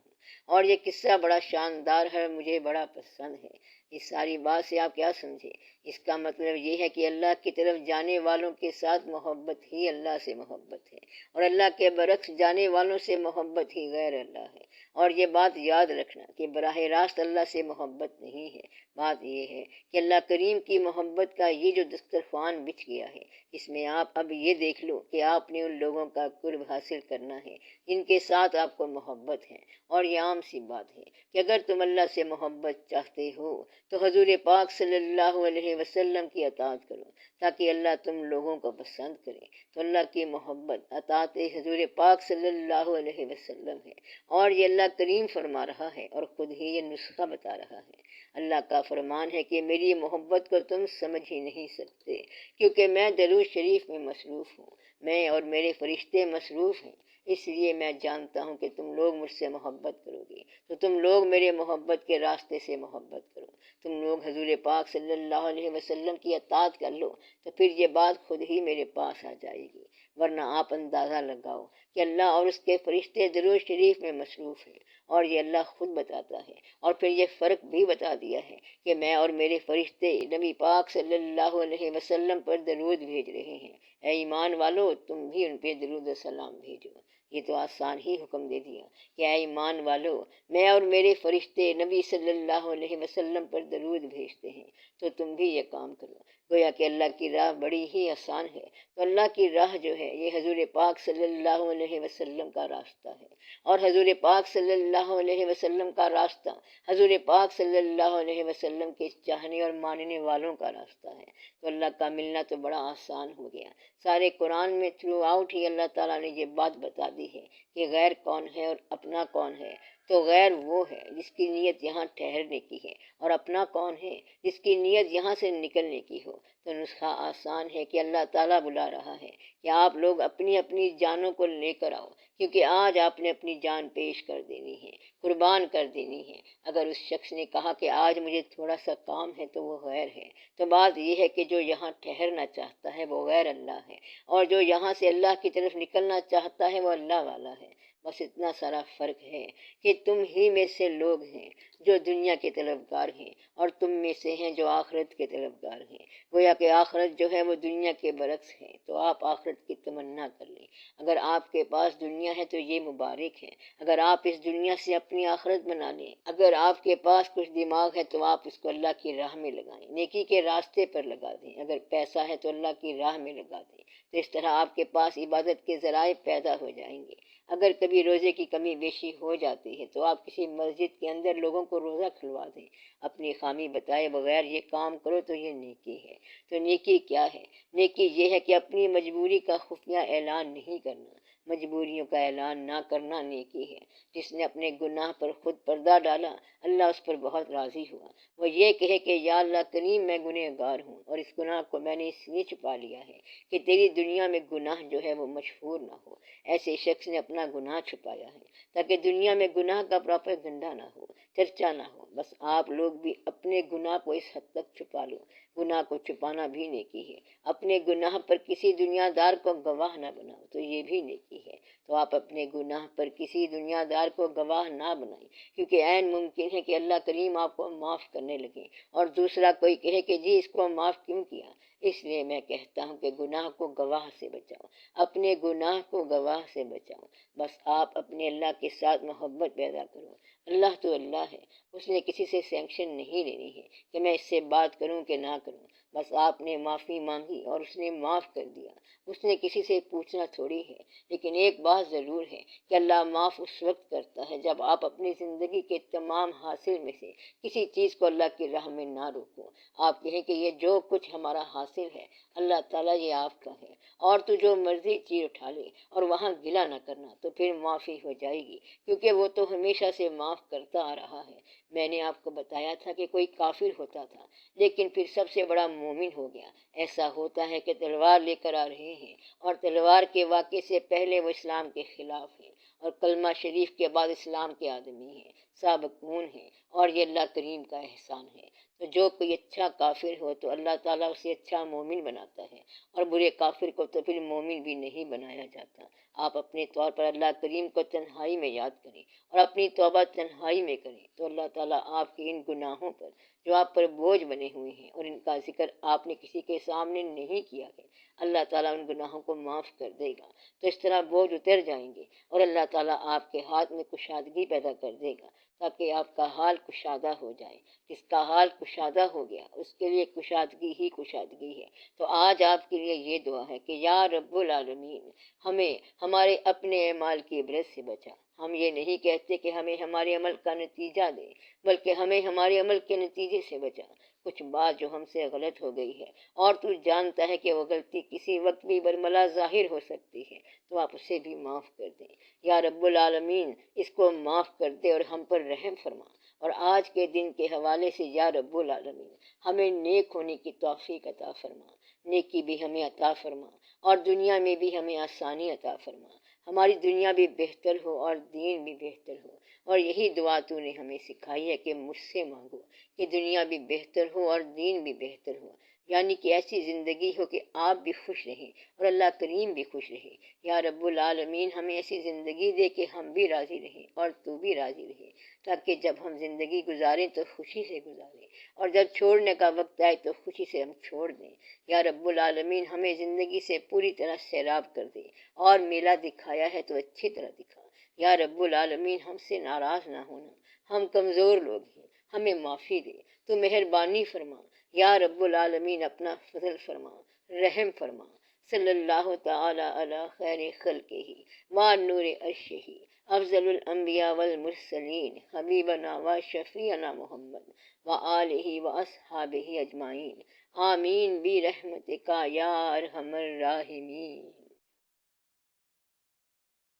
اور یہ قصہ بڑا شاندار ہے، مجھے بڑا پسند ہے۔ اس ساری بات سے آپ کیا سمجھے؟ اس کا مطلب یہ ہے کہ اللہ کی طرف جانے والوں کے ساتھ محبت ہی اللہ سے محبت ہے، اور اللہ کے برعکس جانے والوں سے محبت ہی غیر اللہ ہے۔ اور یہ بات یاد رکھنا کہ براہ راست اللہ سے محبت نہیں ہے، بات یہ ہے کہ اللہ کریم کی محبت کا یہ جو دسترخوان بچھ گیا ہے، اس میں آپ اب یہ دیکھ لو کہ آپ نے ان لوگوں کا قرب حاصل کرنا ہے جن کے ساتھ آپ کو محبت ہے۔ اور یہ عام سی بات ہے کہ اگر تم اللہ سے محبت چاہتے ہو تو حضور پاک صلی اللہ علیہ وسلم کی اطاعت کرو، تاکہ اللہ تم لوگوں کو پسند کرے۔ تو اللہ کی محبت اطاعت حضور پاک صلی اللہ علیہ وسلم ہے، اور یہ اللہ کریم فرما رہا ہے اور خود ہی یہ نسخہ بتا رہا ہے۔ اللہ کا فرمان ہے کہ میری محبت کو تم سمجھ ہی نہیں سکتے، کیونکہ میں درود شریف میں مصروف ہوں، میں اور میرے فرشتے مصروف ہیں، اس لیے میں جانتا ہوں کہ تم لوگ مجھ سے محبت کرو گے، تو تم لوگ میرے محبت کے راستے سے محبت کرو، تم لوگ حضور پاک صلی اللہ علیہ وسلم کی اطاعت کر لو، تو پھر یہ بات خود ہی میرے پاس آ جائے گی۔ ورنہ آپ اندازہ لگاؤ کہ اللہ اور اس کے فرشتے درود شریف میں مصروف ہیں، اور یہ اللہ خود بتاتا ہے، اور پھر یہ فرق بھی بتا دیا ہے کہ میں اور میرے فرشتے نبی پاک صلی اللہ علیہ وسلم پر درود بھیج رہے ہیں۔ اے ایمان والو، تم بھی ان پہ درود و سلام بھیجو۔ یہ تو آسان ہی حکم دے دیا کہ اے ایمان والو، میں اور میرے فرشتے نبی صلی اللہ علیہ وسلم پر درود بھیجتے ہیں، تو تم بھی یہ کام کرو۔ گویا کہ اللہ کی راہ بڑی ہی آسان ہے۔ تو اللہ کی راہ جو ہے یہ حضور پاک صلی اللہ علیہ وسلم کا راستہ ہے، اور حضور پاک صلی اللہ علیہ وسلم کا راستہ حضور پاک صلی اللہ علیہ وسلم کے چاہنے اور ماننے والوں کا راستہ ہے۔ تو اللہ کا ملنا تو بڑا آسان ہو گیا۔ سارے قرآن میں تھرو آؤٹ ہی اللہ تعالیٰ نے یہ بات بتا دی ہے کہ غیر کون ہے اور اپنا کون ہے۔ تو غیر وہ ہے جس کی نیت یہاں ٹھہرنے کی ہے، اور اپنا کون ہے جس کی نیت یہاں سے نکلنے کی ہو۔ تو نسخہ آسان ہے کہ اللہ تعالیٰ بلا رہا ہے کہ آپ لوگ اپنی اپنی جانوں کو لے کر آؤ، کیونکہ آج آپ نے اپنی جان پیش کر دینی ہے، قربان کر دینی ہے۔ اگر اس شخص نے کہا کہ آج مجھے تھوڑا سا کام ہے تو وہ غیر ہے۔ تو بات یہ ہے کہ جو یہاں ٹھہرنا چاہتا ہے وہ غیر اللہ ہے، اور جو یہاں سے اللہ کی طرف نکلنا چاہتا ہے وہ اللہ والا ہے۔ بس اتنا سارا فرق ہے کہ تم ہی میں سے لوگ ہیں جو دنیا کے طلبگار ہیں، اور تم میں سے ہیں جو آخرت کے طلبگار ہیں۔ گویا کہ آخرت جو ہے وہ دنیا کے برعکس ہے، تو آپ آخرت کی تمنا کر لیں۔ اگر آپ کے پاس دنیا ہے تو یہ مبارک ہے، اگر آپ اس دنیا سے اپنی آخرت بنا لیں۔ اگر آپ کے پاس کچھ دماغ ہے تو آپ اس کو اللہ کی راہ میں لگائیں، نیکی کے راستے پر لگا دیں۔ اگر پیسہ ہے تو اللہ کی راہ میں لگا دیں، تو اس طرح آپ کے پاس عبادت کے ذرائع پیدا ہو جائیں گے۔ اگر کبھی روزے کی کمی بیشی ہو جاتی ہے تو آپ کسی مسجد کے اندر لوگوں کو روزہ کھلوا دیں، اپنی خامی بتائے بغیر یہ کام کرو تو یہ نیکی ہے۔ تو نیکی کیا ہے؟ نیکی یہ ہے کہ اپنی مجبوری کا خفیہ اعلان نہیں کرنا، مجبوریوں کا اعلان نہ کرنا نیکی ہے۔ جس نے اپنے گناہ پر خود پردہ ڈالا، اللہ اس پر بہت راضی ہوا۔ وہ یہ کہے کہ یا اللہ کریم، میں گنہگار ہوں، اور اس گناہ کو میں نے اس لیے چھپا لیا ہے کہ تیری دنیا میں گناہ جو ہے وہ مشہور نہ ہو۔ ایسے شخص نے اپنا گناہ چھپایا ہے تاکہ دنیا میں گناہ کا پروپیگنڈا نہ ہو، چرچا نہ ہو۔ بس آپ لوگ بھی اپنے گناہ کو اس حد تک چھپا لو۔ گناہ کو چھپانا بھی نیکی ہے۔ اپنے گناہ پر کسی دنیا دار کو گواہ نہ بناؤ، تو یہ بھی نیکی ہے۔ تو آپ اپنے گناہ پر کسی دنیا دار کو گواہ نہ بنائیں، کیونکہ عین ممکن ہے کہ اللہ کریم آپ کو معاف کرنے لگے اور دوسرا کوئی کہے کہ جی اس کو معاف کیوں کیا۔ اس لیے میں کہتا ہوں کہ گناہ کو گواہ سے بچاؤ، اپنے گناہ کو گواہ سے بچاؤ۔ بس آپ اپنے اللہ کے ساتھ محبت پیدا کرو۔ اللہ تو اللہ ہے، اس نے کسی سے سینکشن نہیں لینی ہے کہ میں اس سے بات کروں کہ نہ کروں۔ بس آپ نے معافی مانگی اور اس نے معاف کر دیا، اس نے کسی سے پوچھنا تھوڑی ہے۔ لیکن ایک بات ضرور ہے کہ اللہ معاف اس وقت کرتا ہے جب آپ اپنی زندگی کے تمام حاصل میں سے کسی چیز کو اللہ کی راہ میں نہ روکو۔ آپ کہیں کہ یہ جو کچھ ہمارا حاصل ہے اللہ تعالیٰ یہ آپ کا ہے، اور تو جو مرضی چیز اٹھا لے اور وہاں گلا نہ کرنا، تو پھر معافی ہو جائے گی، کیونکہ وہ تو ہمیشہ سے معاف کرتا آ رہا ہے۔ میں نے آپ کو بتایا تھا کہ کوئی کافر ہوتا تھا لیکن پھر سب سے بڑا مومن ہو گیا۔ ایسا ہوتا ہے کہ تلوار لے کر آ رہے ہیں اور تلوار کے واقعے سے پہلے وہ اسلام کے خلاف ہیں، اور کلمہ شریف کے بعد اسلام کے آدمی ہیں، سابقون ہیں، اور یہ اللہ کریم کا احسان ہے۔ تو جو کوئی اچھا کافر ہو تو اللہ تعالیٰ اسے اچھا مومن بناتا ہے، اور برے کافر کو تو پھر مومن بھی نہیں بنایا جاتا۔ آپ اپنے طور پر اللہ کریم کو تنہائی میں یاد کریں اور اپنی توبہ تنہائی میں کریں، تو اللہ تعالیٰ آپ کے ان گناہوں پر جو آپ پر بوجھ بنے ہوئے ہیں اور ان کا ذکر آپ نے کسی کے سامنے نہیں کیا ہے، اللہ تعالیٰ ان گناہوں کو معاف کر دے گا۔ تو اس طرح بوجھ اتر جائیں گے اور اللہ تعالیٰ آپ کے ہاتھ میں کشادگی پیدا کر دے گا، تاکہ آپ کا حال کشادہ ہو جائے۔ جس کا حال کشادہ ہو گیا اس کے لیے کشادگی ہی کشادگی ہے۔ تو آج آپ کے لیے یہ دعا ہے کہ یا رب العالمین، ہمیں ہمارے اپنے اعمال کی عبرت سے بچا۔ ہم یہ نہیں کہتے کہ ہمیں ہمارے عمل کا نتیجہ دے، بلکہ ہمیں ہمارے عمل کے نتیجے سے بچا۔ کچھ بات جو ہم سے غلط ہو گئی ہے اور تو جانتا ہے کہ وہ غلطی کسی وقت بھی برملا ظاہر ہو سکتی ہے، تو آپ اسے بھی معاف کر دیں۔ یا رب العالمین، اس کو معاف کر دے اور ہم پر رحم فرما۔ اور آج کے دن کے حوالے سے یا رب العالمین، ہمیں نیک ہونے کی توفیق عطا فرما، نیکی بھی ہمیں عطا فرما اور دنیا میں بھی ہمیں آسانی عطا فرما۔ ہماری دنیا بھی بہتر ہو اور دین بھی بہتر ہو، اور یہی دعا تو نے ہمیں سکھائی ہے کہ مجھ سے مانگو کہ دنیا بھی بہتر ہو اور دین بھی بہتر ہو، یعنی کہ ایسی زندگی ہو کہ آپ بھی خوش رہیں اور اللہ کریم بھی خوش رہے۔ یا رب العالمین، ہمیں ایسی زندگی دے کہ ہم بھی راضی رہیں اور تو بھی راضی رہے، تاکہ جب ہم زندگی گزاریں تو خوشی سے گزاریں، اور جب چھوڑنے کا وقت آئے تو خوشی سے ہم چھوڑ دیں۔ یا رب العالمین، ہمیں زندگی سے پوری طرح سیراب کر دے، اور میلہ دکھایا ہے تو اچھی طرح دکھا۔ یا رب العالمین، ہم سے ناراض نہ ہونا، ہم کمزور لوگ ہیں، ہمیں معافی دے، تو مہربانی فرما۔ یا رب العالمین، اپنا فضل فرما، رحم فرما۔ صلی اللہ تعالی علی خیر خلقہ ونور عرشہ افضل الانبیاء والمرسلین حبیبنا و شفیعنا محمد وآلہ واصحابہ اجمعین، آمین برحمتک یا ارحم الراحمین۔